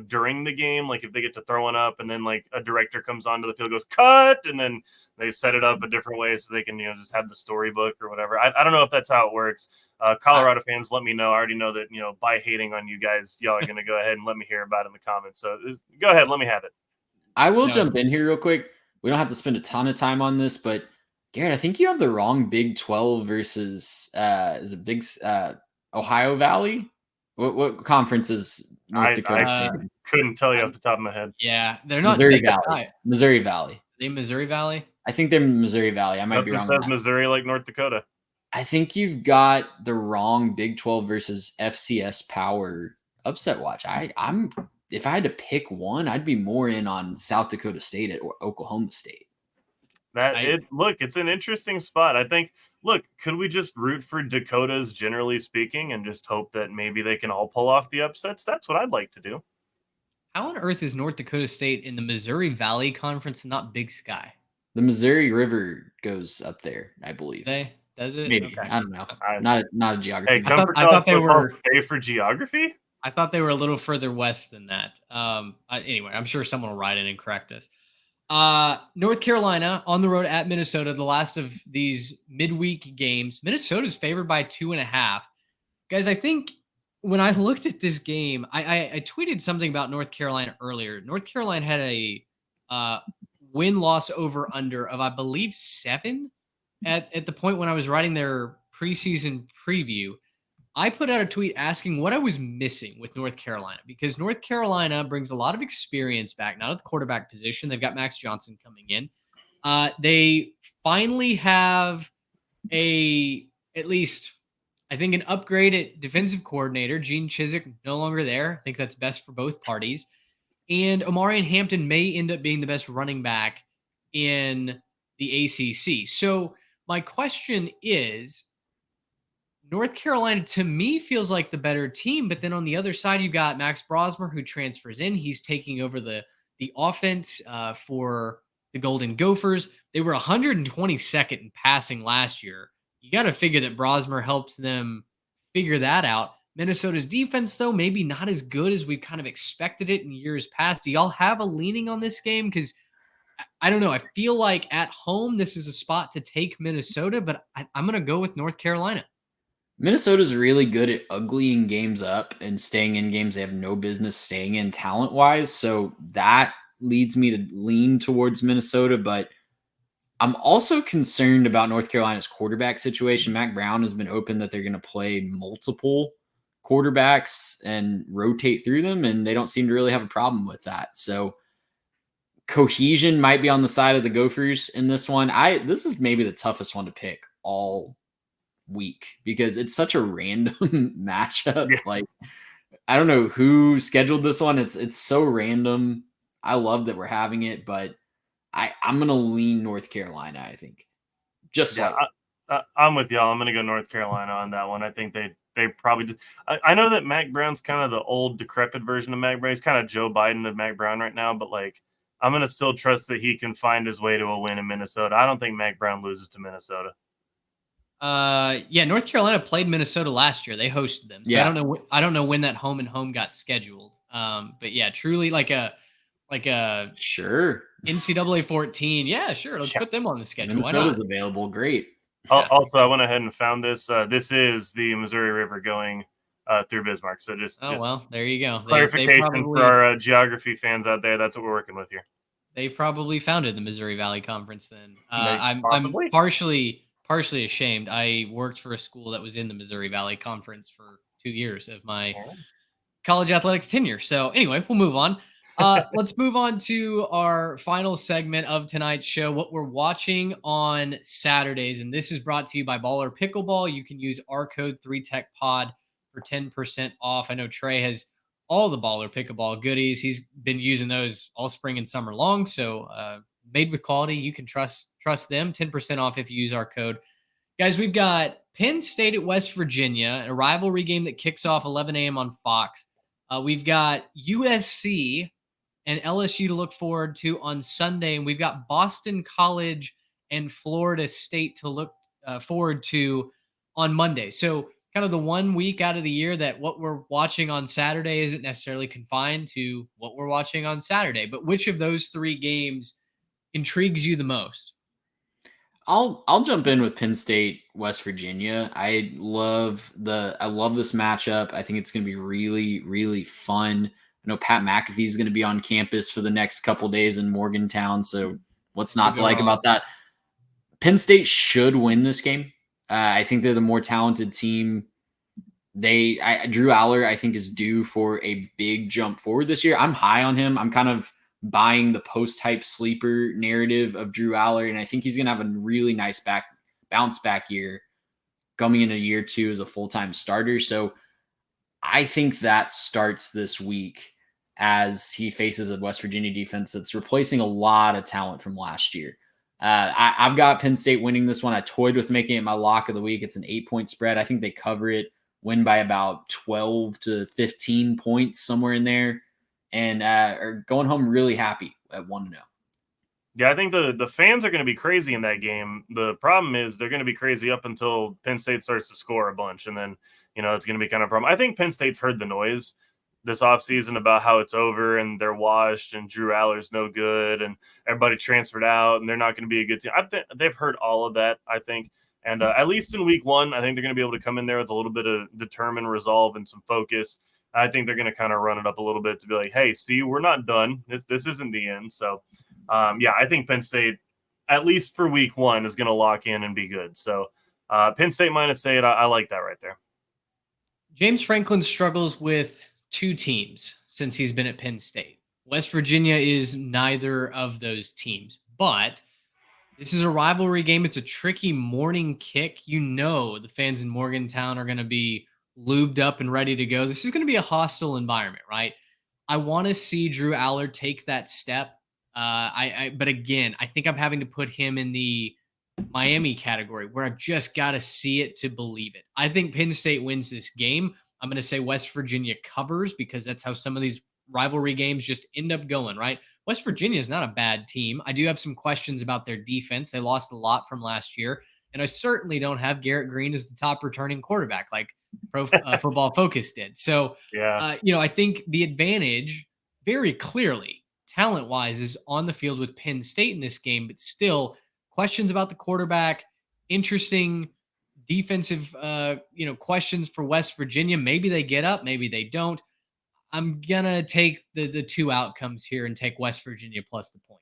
during the game, if they get to throw one up, and then a director comes onto the field, goes cut, and then they set it up a different way so they can just have the storybook or whatever. I don't know if that's how it works. Colorado fans, let me know. I already know that by hating on you guys, y'all are going to go ahead and let me hear about it in the comments. So go ahead, let me have it. I will No. jump in here real quick. We don't have to spend a ton of time on this, but Garrett, I think you have the wrong Big 12 versus is it Ohio Valley? What conference is North Dakota? in? Couldn't tell you off the top of my head. Yeah, they're not Missouri big. Valley. Missouri Valley. They Missouri Valley. I think they're Missouri Valley. I might be Nothing wrong. says On that. Missouri like North Dakota. I think you've got the wrong Big 12 versus FCS power upset watch. I'm if I had to pick one, I'd be more in on South Dakota State or Oklahoma State. It's an interesting spot. I think. Look, could we just root for Dakotas, generally speaking, and just hope that maybe they can all pull off the upsets? That's what I'd like to do. How on earth is North Dakota State in the Missouri Valley Conference and not Big Sky? The Missouri River goes up there, I believe. Does it? Maybe. Okay. I don't know. I- Not a geography. Hey, I thought they were- stay for geography. I thought they were a little further west than that. Anyway, I'm sure someone will write in and correct us. North Carolina on the road at Minnesota, the last of these midweek games. Minnesota's favored by 2.5. Guys, I think when I looked at this game, I tweeted something about North Carolina earlier. North Carolina had a win-loss over-under of, I believe, 7 at the point when I was writing their preseason preview. I put out a tweet asking what I was missing with North Carolina, because North Carolina brings a lot of experience back, not at the quarterback position. They've got Max Johnson coming in. They finally have at least, I think, an upgraded defensive coordinator. Gene Chizik no longer there. I think that's best for both parties. And Omarion Hampton may end up being the best running back in the ACC. So my question is, North Carolina, to me, feels like the better team. But then on the other side, you've got Max Brosmer, who transfers in. He's taking over the offense for the Golden Gophers. They were 122nd in passing last year. You got to figure that Brosmer helps them figure that out. Minnesota's defense, though, maybe not as good as we kind of expected it in years past. Do y'all have a leaning on this game? Because I don't know. I feel like at home, this is a spot to take Minnesota, but I'm going to go with North Carolina. Minnesota's really good at uglying games up and staying in games they have no business staying in talent-wise. So that leads me to lean towards Minnesota, but I'm also concerned about North Carolina's quarterback situation. Mac Brown has been open that they're going to play multiple quarterbacks and rotate through them, and they don't seem to really have a problem with that. So cohesion might be on the side of the Gophers in this one. This is maybe the toughest one to pick all week because it's such a random matchup. Yeah. Like, I don't know who scheduled this one. It's so random. I love that we're having it, but I'm gonna lean North Carolina. I think. I'm with y'all. I'm gonna go North Carolina on that one. I think they probably did. I know that Mac Brown's kind of the old decrepit version of Mac Brown. He's kind of Joe Biden of Mac Brown right now, but like I'm gonna still trust that he can find his way to a win in Minnesota. I don't think Mac Brown loses to Minnesota. North Carolina played Minnesota last year. They hosted them. So Yeah. I don't know when that home and home got scheduled. But yeah, truly like a Sure. NCAA 14. Yeah, sure. Let's put them on the schedule. Why Minnesota's not? available. Great. Also, I went ahead and found this. This is the Missouri River going through Bismarck. So just Well, there you go. Clarification for our geography fans out there. That's what we're working with here. They probably founded the Missouri Valley Conference then. I'm Possibly. partially ashamed. I worked for a school that was in the Missouri Valley Conference for 2 years of my college athletics tenure. So anyway, we'll move on. Let's move on to our final segment of tonight's show, what we're watching on Saturdays. And this is brought to you by Baller Pickleball. You can use our code 3TechPod for 10% off. I know Trey has all the Baller Pickleball goodies. He's been using those all spring and summer long. So made with quality. You can trust them. 10% off if you use our code. Guys, we've got Penn State at West Virginia, a rivalry game that kicks off 11 a.m. on Fox. We've got USC and LSU to look forward to on Sunday. And we've got Boston College and Florida State to look forward to on Monday. So kind of the 1 week out of the year that what we're watching on Saturday isn't necessarily confined to what we're watching on Saturday. But which of those three games intrigues you the most? I'll jump in with Penn State, West Virginia. I love this matchup. I think it's going to be really, really fun. I know Pat McAfee is going to be on campus for the next couple days in Morgantown. So what's not to like about that? Penn State should win this game. I think they're the more talented team. Drew Aller, I think, is due for a big jump forward this year. I'm high on him. I'm kind of buying the post-hype sleeper narrative of Drew Aller, and I think he's going to have a really nice bounce back year coming into year 2 as a full-time starter. So I think that starts this week as he faces a West Virginia defense that's replacing a lot of talent from last year. I've got Penn State winning this one. I toyed with making it my lock of the week. It's an 8-point spread. I think they cover it, win by about 12 to 15 points, somewhere in there, and are going home really happy at 1-0. Yeah, I think the fans are going to be crazy in that game. The problem is they're going to be crazy up until Penn State starts to score a bunch, and then, it's going to be kind of a problem. I think Penn State's heard the noise this offseason about how it's over and they're washed and Drew Aller's no good and everybody transferred out and they're not going to be a good team. I think they've heard all of that, I think. And at least in week 1, I think they're going to be able to come in there with a little bit of determined resolve and some focus. I think they're going to kind of run it up a little bit to be like, hey, see, we're not done. This isn't the end. So, I think Penn State, at least for week 1, is going to lock in and be good. So Penn State -8, I like that right there. James Franklin struggles with 2 teams since he's been at Penn State. West Virginia is neither of those teams, but this is a rivalry game. It's a tricky morning kick. The fans in Morgantown are going to be lubed up and ready to go. This is going to be a hostile environment, right? I want to see Drew Aller take that step. But again, I think I'm having to put him in the Miami category where I've just got to see it to believe it. I think Penn State wins this game. I'm going to say West Virginia covers because that's how some of these rivalry games just end up going, right? West Virginia is not a bad team. I do have some questions about their defense. They lost a lot from last year. And I certainly don't have Garrett Green as the top returning quarterback like Pro Football Focus did. So, I think the advantage very clearly, talent-wise, is on the field with Penn State in this game. But still, questions about the quarterback, interesting defensive, questions for West Virginia. Maybe they get up, maybe they don't. I'm gonna take the 2 outcomes here and take West Virginia plus the points.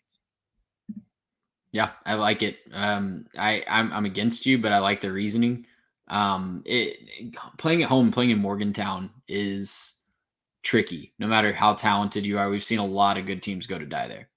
Yeah, I like it. I'm against you, but I like the reasoning. Playing at home, playing in Morgantown is tricky. No matter how talented you are, we've seen a lot of good teams go to die there.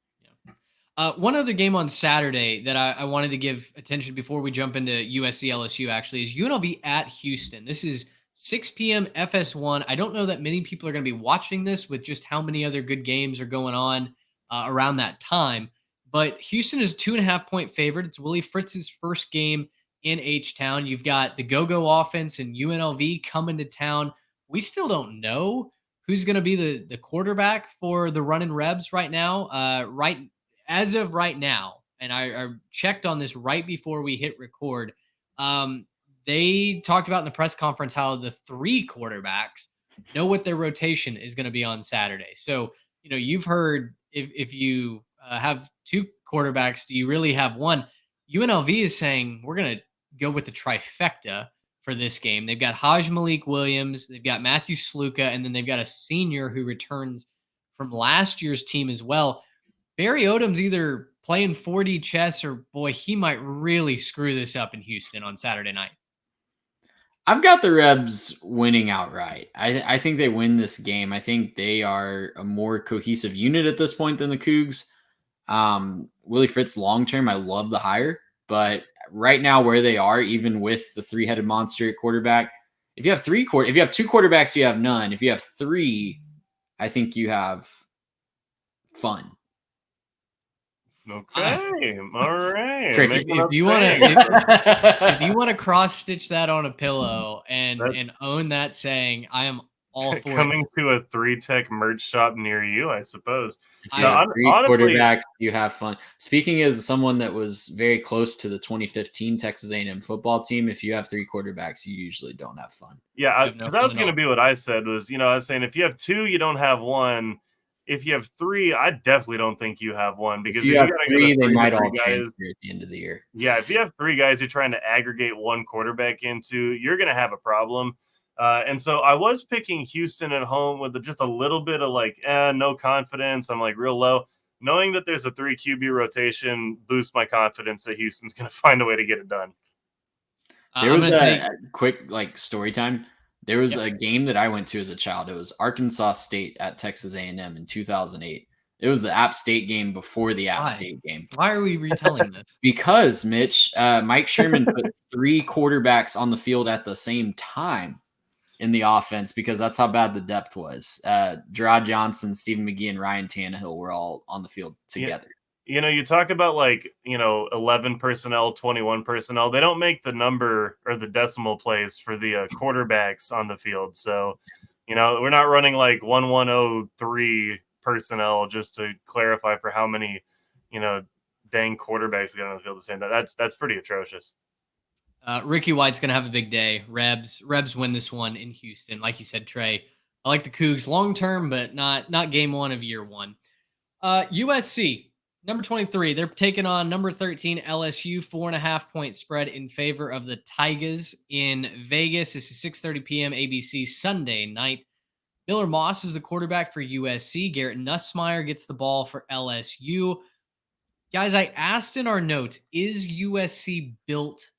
One other game on Saturday that I wanted to give attention before we jump into USC LSU actually is UNLV at Houston. This is 6 p.m. FS1. I don't know that many people are going to be watching this with just how many other good games are going on around that time. But Houston is a 2.5-point favorite. It's Willie Fritz's first game in H-Town. You've got the go-go offense and UNLV coming to town. We still don't know who's going to be the quarterback for the Runnin' Rebs right now. As of right now, and I checked on this right before we hit record, they talked about in the press conference how the 3 quarterbacks know what their rotation is going to be on Saturday. So, you've heard if you have 2 quarterbacks, do you really have one? UNLV is saying we're going to go with the trifecta for this game. They've got Haj Malik Williams, they've got Matthew Sluka, and then they've got a senior who returns from last year's team as well. Barry Odom's either playing 4D chess or, boy, he might really screw this up in Houston on Saturday night. I've got the Rebs winning outright. I think they win this game. I think they are a more cohesive unit at this point than the Cougs. Willie Fritz long-term, I love the hire. But right now where they are, even with the 3-headed monster at quarterback, if you have 2 quarterbacks, you have none. If you have 3, I think you have fun. Okay, all right. If you want to cross stitch that on a pillow and own that saying, I am all for coming to a 3-Tech merch shop near you, I suppose. 3 quarterbacks, you have fun. Speaking as someone that was very close to the 2015 Texas A&M football team, if you have 3 quarterbacks, you usually don't have fun. Yeah, because that was going to be what I said was, I was saying if you have 2, you don't have 1. If you have 3, I definitely don't think you have 1 because if you have 3, they might all transfer at the end of the year. Yeah, if you have 3 guys you're trying to aggregate 1 quarterback into, you're going to have a problem. And so I was picking Houston at home with just a little bit of like, no confidence. I'm like real low. Knowing that there's a 3 QB rotation boosts my confidence that Houston's going to find a way to get it done. There was a quick like story time. There was a game that I went to as a child. It was Arkansas State at Texas A&M in 2008. It was the App State game before the App State game. Why are we retelling this? Because, Mitch, Mike Sherman put 3 quarterbacks on the field at the same time in the offense because that's how bad the depth was. Gerard Johnson, Stephen McGee, and Ryan Tannehill were all on the field together. You know, you talk about like, 11 personnel, 21 personnel. They don't make the number or the decimal place for the quarterbacks on the field. So, we're not running like 1103 personnel, just to clarify for how many, dang quarterbacks get on the field at the same time. That's pretty atrocious. Ricky White's going to have a big day. Rebs win this one in Houston. Like you said, Trey, I like the Cougs long term, but not game 1 of year 1. USC, number 23, they're taking on number 13 LSU, 4.5-point spread in favor of the Tigers in Vegas. This is 6:30 p.m. ABC Sunday night. Miller Moss is the quarterback for USC. Garrett Nussmeier gets the ball for LSU. Guys, I asked in our notes, is USC built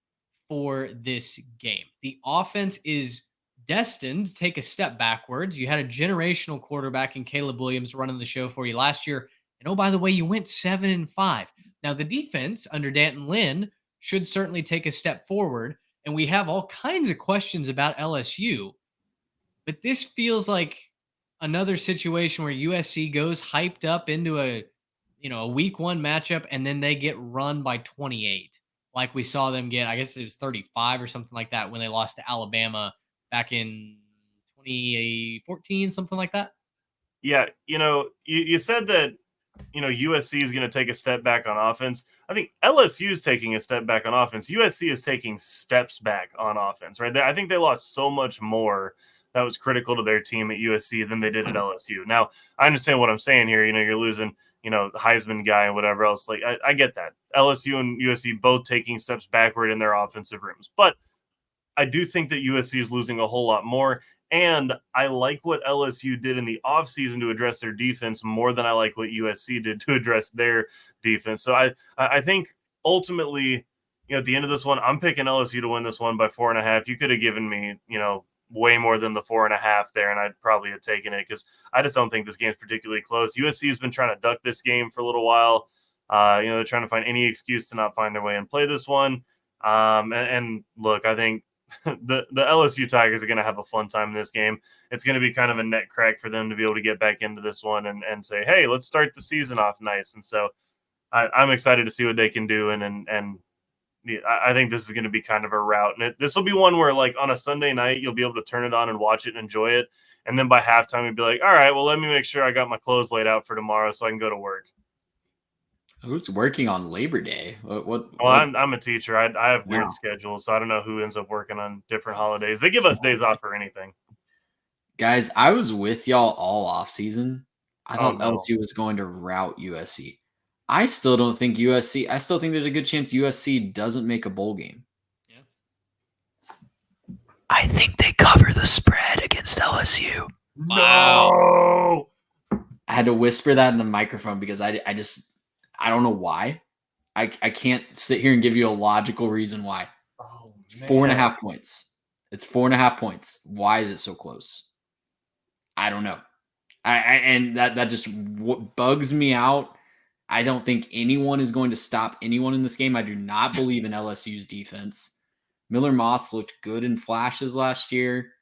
for this game? The offense is destined to take a step backwards. You had a generational quarterback in Caleb Williams running the show for you last year. And oh, by the way, you went 7-5. Now, the defense under D'Anton Lynn should certainly take a step forward. And we have all kinds of questions about LSU. But this feels like another situation where USC goes hyped up into a week 1 matchup, and then they get run by 28. Like we saw them get, I guess it was 35 or something like that when they lost to Alabama back in 2014, something like that. Yeah, you said that, USC is going to take a step back on offense. I think LSU is taking a step back on offense. USC is taking steps back on offense, right? I think they lost so much more that was critical to their team at USC than they did at LSU. Now, I understand what I'm saying here. You're losing, the Heisman guy and whatever else. Like, I get that. LSU and USC both taking steps backward in their offensive rooms. But I do think that USC is losing a whole lot more. And I like what LSU did in the offseason to address their defense more than I like what USC did to address their defense. So I think ultimately, at the end of this one, I'm picking LSU to win this one by 4.5. You could have given me, way more than the 4.5 there, and I'd probably have taken it because I just don't think this game's particularly close. USC has been trying to duck this game for a little while. They're trying to find any excuse to not find their way and play this one. And look, I think the LSU Tigers are going to have a fun time in this game. It's going to be kind of a neck crack for them to be able to get back into this one and say, hey, let's start the season off nice. And so I'm excited to see what they can do. And I think this is going to be kind of a rout. And this will be one where, like, on a Sunday night, you'll be able to turn it on and watch it and enjoy it. And then by halftime, you'll be like, all right, well, let me make sure I got my clothes laid out for tomorrow so I can go to work. Who's working on Labor Day? What? Well, I'm a teacher. I have weird schedules, so I don't know who ends up working on different holidays. They give us days off for anything. Guys, I was with y'all all off season. I thought LSU was going to rout USC. I still don't think USC. I still think there's a good chance USC doesn't make a bowl game. Yeah. I think they cover the spread against LSU. Wow. I had to whisper that in the microphone because I don't know why. I can't sit here and give you a logical reason why. Oh, it's 4.5 points. It's 4.5 points. Why is it so close? I don't know. And that just bugs me out. I don't think anyone is going to stop anyone in this game. I do not believe in LSU's defense. Miller Moss looked good in flashes last year.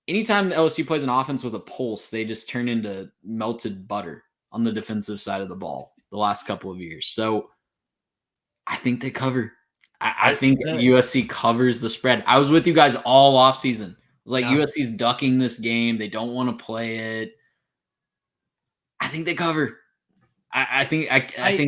Anytime LSU plays an offense with a pulse, they just turn into melted butter on the defensive side of the ball the last couple of years. So I think they cover. I think USC covers the spread. I was with you guys all offseason. It was like USC's ducking this game. They don't want to play it. I think they cover. I think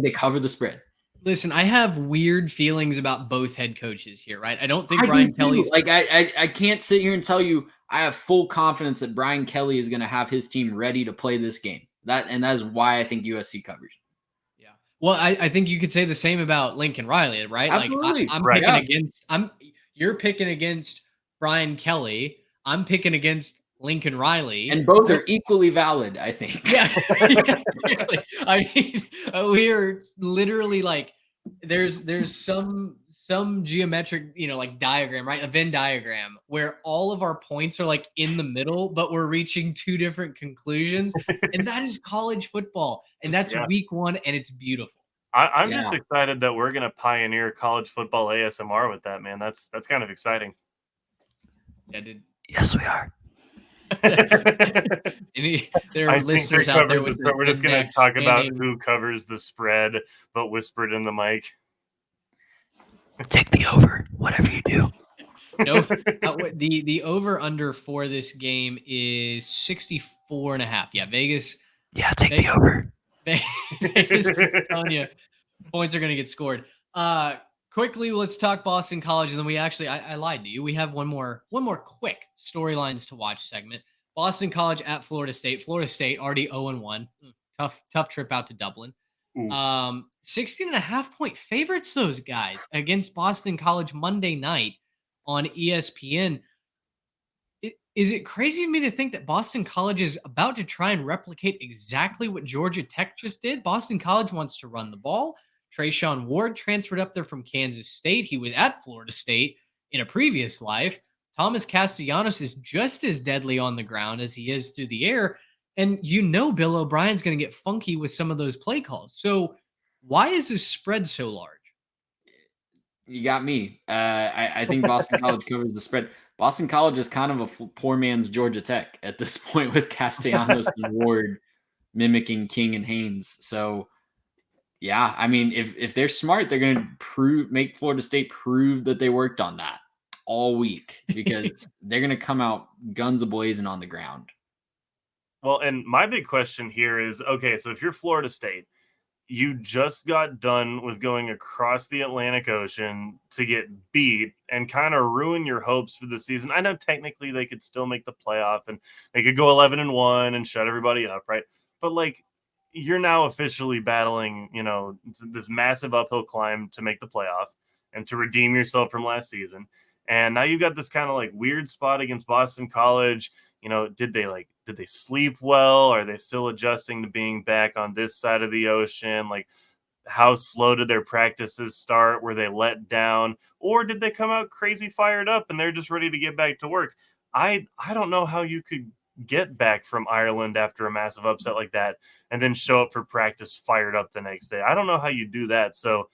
they cover the spread. Listen, I have weird feelings about both head coaches here, right? I don't think Brian Kelly's like I can't sit here and tell you I have full confidence that Brian Kelly is going to have his team ready to play this game. That is why I think USC covers. Yeah. Well, I think you could say the same about Lincoln Riley, right? Absolutely. Like I'm picking against you're picking against Brian Kelly. I'm picking against Lincoln Riley. And both are equally valid, I think. Yeah. I mean, we are literally like, there's some geometric, like diagram, right? A Venn diagram where all of our points are like in the middle, but we're reaching two different conclusions. And that is college football. And that's Yeah. week 1, and it's beautiful. I'm just excited that we're going to pioneer college football ASMR with that, man. That's kind of exciting. Yeah, Yes, we are. There are listeners out there with we're just going to talk about who covers the spread, but whispered in the mic. Take the over, whatever you do. No, the over under for this game is 64.5. Yeah, Vegas. Yeah, take the over. Vegas is telling you points are going to get scored. Quickly, let's talk Boston College, and then we actually, I lied to you. We have one more quick storylines to watch segment. Boston College at Florida State. Florida State already 0-1. Tough trip out to Dublin. 16.5-point favorites, those guys, against Boston College Monday night on ESPN. Is it crazy of me to think that Boston College is about to try and replicate exactly what Georgia Tech just did? Boston College wants to run the ball. Trayshawn Ward transferred up there from Kansas State. He was at Florida State in a previous life. Thomas Castellanos is just as deadly on the ground as he is through the air. And Bill O'Brien's going to get funky with some of those play calls. So why is this spread so large? You got me. I think Boston College covers the spread. Boston College is kind of a poor man's Georgia Tech at this point with Castellanos and Ward mimicking King and Haynes. So, yeah, I mean, if they're smart, they're going to make Florida State prove that they worked on that all week because they're going to come out guns a-blazing on the ground. Well, and my big question here is, okay, so if you're Florida State, you just got done with going across the Atlantic Ocean to get beat and kind of ruin your hopes for the season. I know technically they could still make the playoff and they could go 11-1 and shut everybody up, right? But like, you're now officially battling, this massive uphill climb to make the playoff and to redeem yourself from last season. And now you've got this kind of like weird spot against Boston College. Did they sleep well? Are they still adjusting to being back on this side of the ocean? Like, how slow did their practices start? Were they let down? Or did they come out crazy fired up and they're just ready to get back to work? I don't know how you could get back from Ireland after a massive upset like that and then show up for practice fired up the next day. I don't know how you do that. So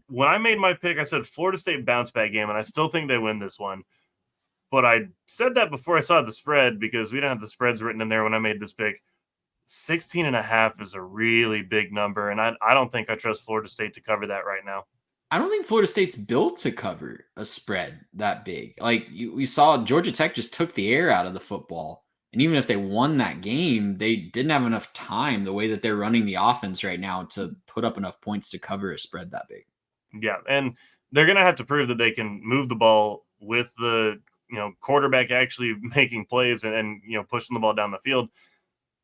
when I made my pick, I said Florida State bounce back game, and I still think they win this one. But I said that before I saw the spread because we didn't have the spreads written in there when I made this pick. 16.5 is a really big number, and I don't think I trust Florida State to cover that right now. I don't think Florida State's built to cover a spread that big. Like we saw Georgia Tech just took the air out of the football. And even if they won that game, they didn't have enough time the way that they're running the offense right now to put up enough points to cover a spread that big. Yeah, and they're going to have to prove that they can move the ball with the quarterback actually making plays and pushing the ball down the field.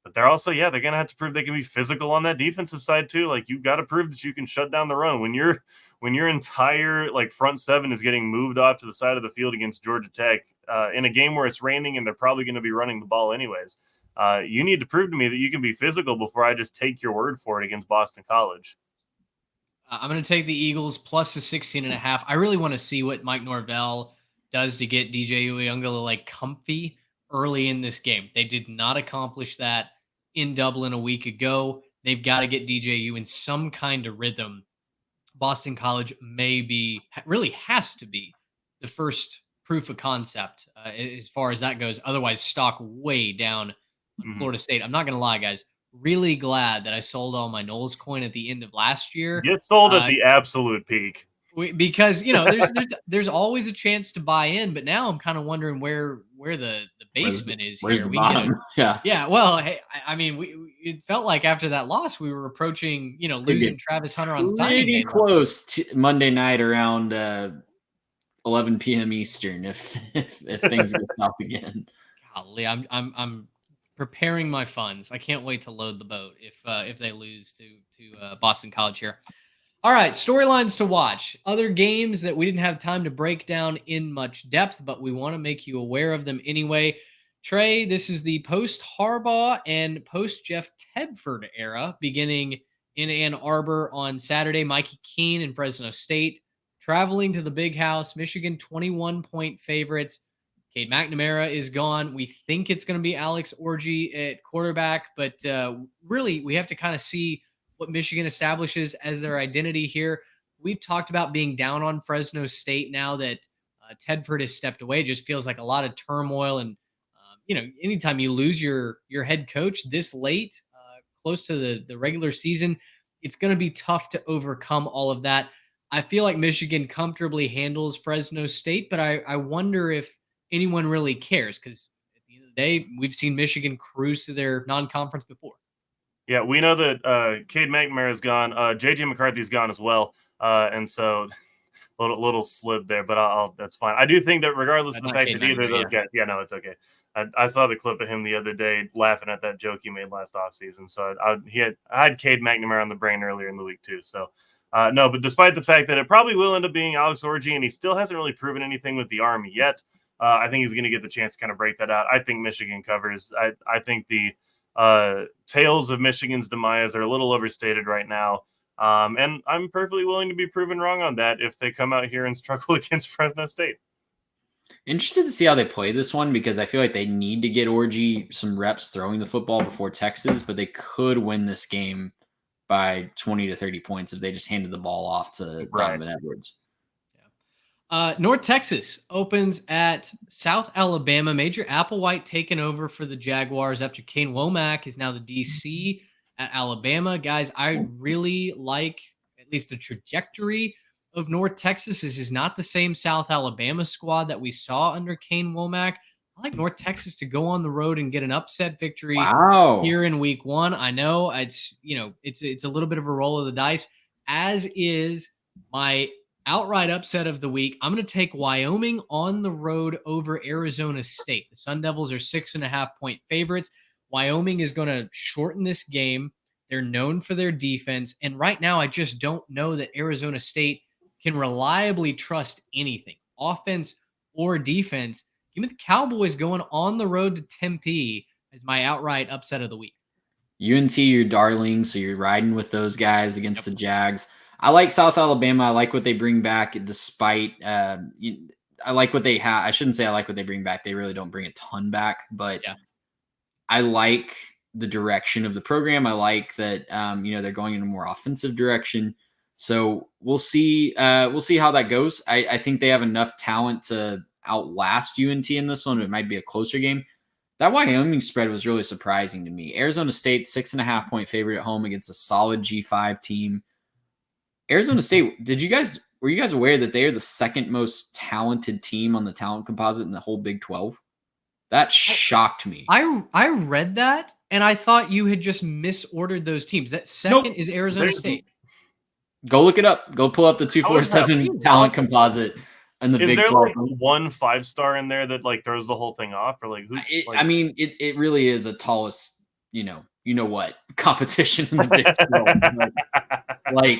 But they're also, they're going to have to prove they can be physical on that defensive side too. Like, you've got to prove that you can shut down the run when your entire front seven is getting moved off to the side of the field against Georgia Tech in a game where it's raining and they're probably going to be running the ball anyways. You need to prove to me that you can be physical before I just take your word for it against Boston College. I'm going to take the Eagles plus the 16.5. I really want to see what Mike Norvell does to get DJ Uiagalelei comfy early in this game. They did not accomplish that in Dublin a week ago. They've got to get DJU in some kind of rhythm. Boston College really has to be the first proof of concept as far as that goes. Otherwise, stock way down on Florida State. I'm not going to lie, guys. Really glad that I sold all my Knowles coin at the end of last year. Get sold at the absolute peak. Because there's always a chance to buy in, but now I'm kind of wondering where the basement is here. The bottom? Yeah. Well, hey, I mean, it felt like after that loss, we were approaching, losing Travis Hunter on signing day. Pretty close to Monday night around 11 p.m. Eastern. If things go south again. Golly, I'm preparing my funds. I can't wait to load the boat if they lose to Boston College here. All right, storylines to watch. Other games that we didn't have time to break down in much depth, but we want to make you aware of them anyway. Trey, this is the post Harbaugh and post Jeff Tedford era, beginning in Ann Arbor on Saturday. Mikey Keene and Fresno State traveling to the Big House. Michigan 21-point favorites. Cade McNamara is gone. We think it's going to be Alex Orji at quarterback, but really we have to kind of see what Michigan establishes as their identity here. We've talked about being down on Fresno State now that Tedford has stepped away. It just feels like a lot of turmoil. And, anytime you lose your head coach this late, close to the regular season, it's going to be tough to overcome all of that. I feel like Michigan comfortably handles Fresno State, but I wonder if anyone really cares, because at the end of the day, we've seen Michigan cruise to their non-conference before. Yeah, we know that Cade McNamara is gone. JJ McCarthy's gone as well. And so little slip there, but that's fine. I do think that regardless of the fact that either of those guys, no, it's okay. I saw the clip of him the other day laughing at that joke he made last offseason. So I had Cade McNamara on the brain earlier in the week too. So no, but despite the fact that it probably will end up being Alex Orji, and he still hasn't really proven anything with the Army yet, I think he's going to get the chance to kind of break that out. I think Michigan covers. I think the tales of Michigan's demise are a little overstated right now. And I'm perfectly willing to be proven wrong on that if they come out here and struggle against Fresno State. Interested to see how they play this one, because I feel like they need to get Orji some reps throwing the football before Texas, but they could win this game by 20 to 30 points if they just handed the ball off to Donovan Edwards. North Texas opens at South Alabama. Major Applewhite taking over for the Jaguars after Kane Womack is now the DC at Alabama. Guys, I really like at least the trajectory of North Texas. This is not the same South Alabama squad that we saw under Kane Womack. I like North Texas to go on the road and get an upset victory here in week 1. I know it's a little bit of a roll of the dice, as is my outright upset of the week. I'm going to take Wyoming on the road over Arizona State. The Sun Devils are 6.5-point favorites. Wyoming is going to shorten this game. They're known for their defense. And right now, I just don't know that Arizona State can reliably trust anything, offense or defense. Give me the Cowboys going on the road to Tempe as my outright upset of the week. UNT, your darling, so you're riding with those guys against the Jags. I like South Alabama. I like what they bring back, despite I like what they have. I shouldn't say I like what they bring back. They really don't bring a ton back, but I like the direction of the program. I like that they're going in a more offensive direction. So we'll see how that goes. I think they have enough talent to outlast UNT in this one. It might be a closer game. That Wyoming spread was really surprising to me. Arizona State 6.5-point favorite at home against a solid G5 team. Arizona State, were you guys aware that they are the second most talented team on the talent composite in the whole Big 12? That shocked me. I read that, and I thought you had just misordered those teams. That second is Arizona State. Go look it up. Go pull up the 247 talent composite and the Big 12. Is there like one 5-star in there that like throws the whole thing off, or like who? I mean, it really is the tallest, you know what competition in the Big 12. Like,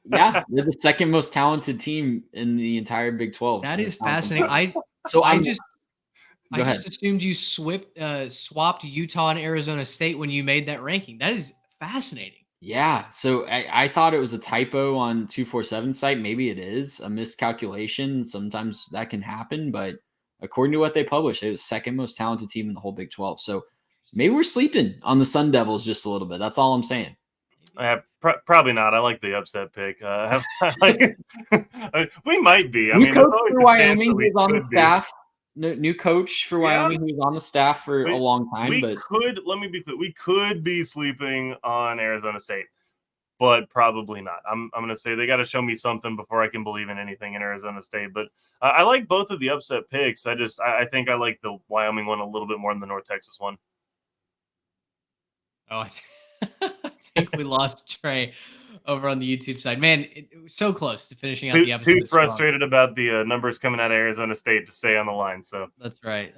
yeah, they're the second most talented team in the entire Big 12. That is fascinating. I just assumed you swapped Utah and Arizona State when you made that ranking. That is fascinating. Yeah, so I thought it was a typo on 247 site. Maybe it is a miscalculation. Sometimes that can happen, but according to what they published, they're the second most talented team in the whole Big 12. So maybe we're sleeping on the Sun Devils just a little bit. That's all I'm saying. Probably not. I like the upset pick. We might be. I mean, coach for Wyoming who's on the staff. New coach for Wyoming who's on the staff for a long time. Let me be clear. We could be sleeping on Arizona State, but probably not. I'm going to say they got to show me something before I can believe in anything in Arizona State. But I like both of the upset picks. I think I like the Wyoming one a little bit more than the North Texas one. Oh, I think we lost Trey over on the YouTube side. Man, it was so close to finishing out the episode. Too frustrated about the numbers coming out of Arizona State to stay on the line. So that's right.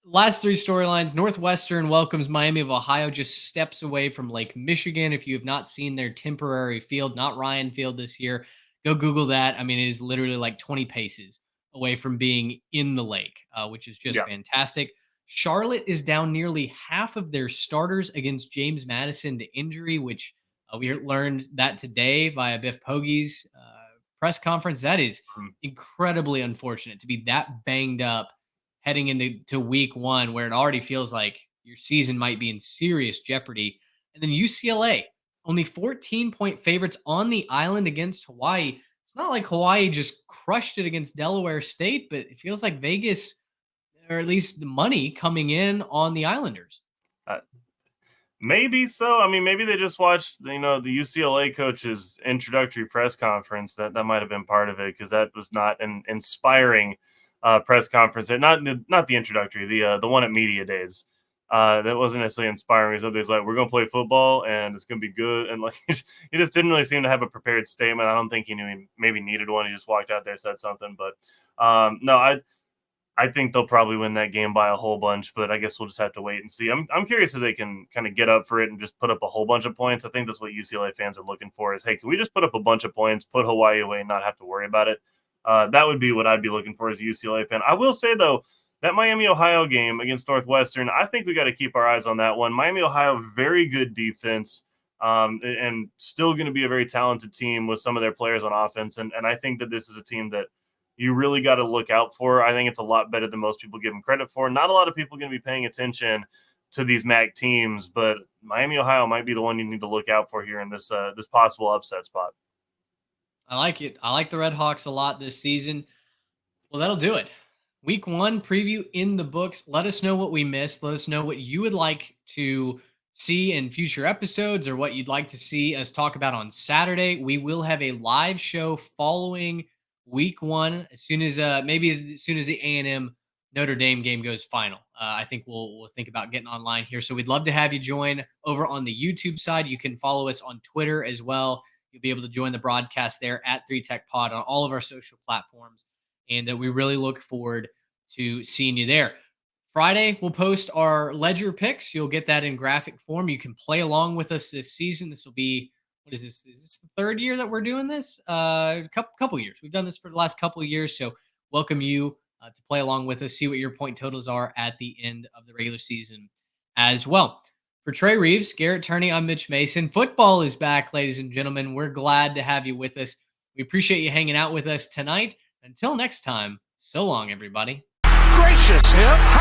last three storylines. Northwestern welcomes Miami of Ohio just steps away from Lake Michigan. If you have not seen their temporary field, not Ryan Field this year, go Google that. I mean, it is literally like 20 paces away from being in the lake, which is just fantastic. Charlotte is down nearly half of their starters against James Madison to injury, which we learned that today via Biff Pogge's press conference. That is incredibly unfortunate to be that banged up heading into week one, where it already feels like your season might be in serious jeopardy. And then UCLA, only 14-point favorites on the island against Hawaii. It's not like Hawaii just crushed it against Delaware State, but it feels like Vegas, or at least the money coming in on the Islanders. Maybe so. I mean, maybe they just watched, the UCLA coach's introductory press conference. That might have been part of it, because that was not an inspiring press conference. Not the introductory, the one at media days. That wasn't necessarily inspiring. Somebody's like, "We're gonna play football and it's gonna be good," and like he just didn't really seem to have a prepared statement. I don't think he knew he maybe needed one. He just walked out there, said something. But no, I think they'll probably win that game by a whole bunch, but I guess we'll just have to wait and see. I'm curious if they can kind of get up for it and just put up a whole bunch of points. I think that's what UCLA fans are looking for is, hey, can we just put up a bunch of points, put Hawaii away, and not have to worry about it? That would be what I'd be looking for as a UCLA fan. I will say, though, that Miami-Ohio game against Northwestern, I think we got to keep our eyes on that one. Miami-Ohio, very good defense, and still going to be a very talented team with some of their players on offense. And I think that this is a team that you really got to look out for. I think it's a lot better than most people give them credit for. Not a lot of people are going to be paying attention to these MAC teams, but Miami, Ohio might be the one you need to look out for here in this possible upset spot. I like it. I like the Red Hawks a lot this season. Well, that'll do it. Week one preview in the books. Let us know what we missed. Let us know what you would like to see in future episodes, or what you'd like to see us talk about on Saturday. We will have a live show following week one, as soon as the A&M Notre Dame game goes final. I think we'll think about getting online here. So we'd love to have you join over on the YouTube side. You can follow us on Twitter as well. You'll be able to join the broadcast there at 3Tech Pod on all of our social platforms. And we really look forward to seeing you there. Friday, we'll post our Ledger picks. You'll get that in graphic form. You can play along with us this season. This will be, what is this? Is this the third year that we're doing this? Couple years. We've done this for the last couple of years. So welcome you to play along with us, see what your point totals are at the end of the regular season as well. For Trey Reeves, Garrett Turney, I'm Mitch Mason. Football is back, ladies and gentlemen. We're glad to have you with us. We appreciate you hanging out with us tonight. Until next time, so long, everybody. Gracious him.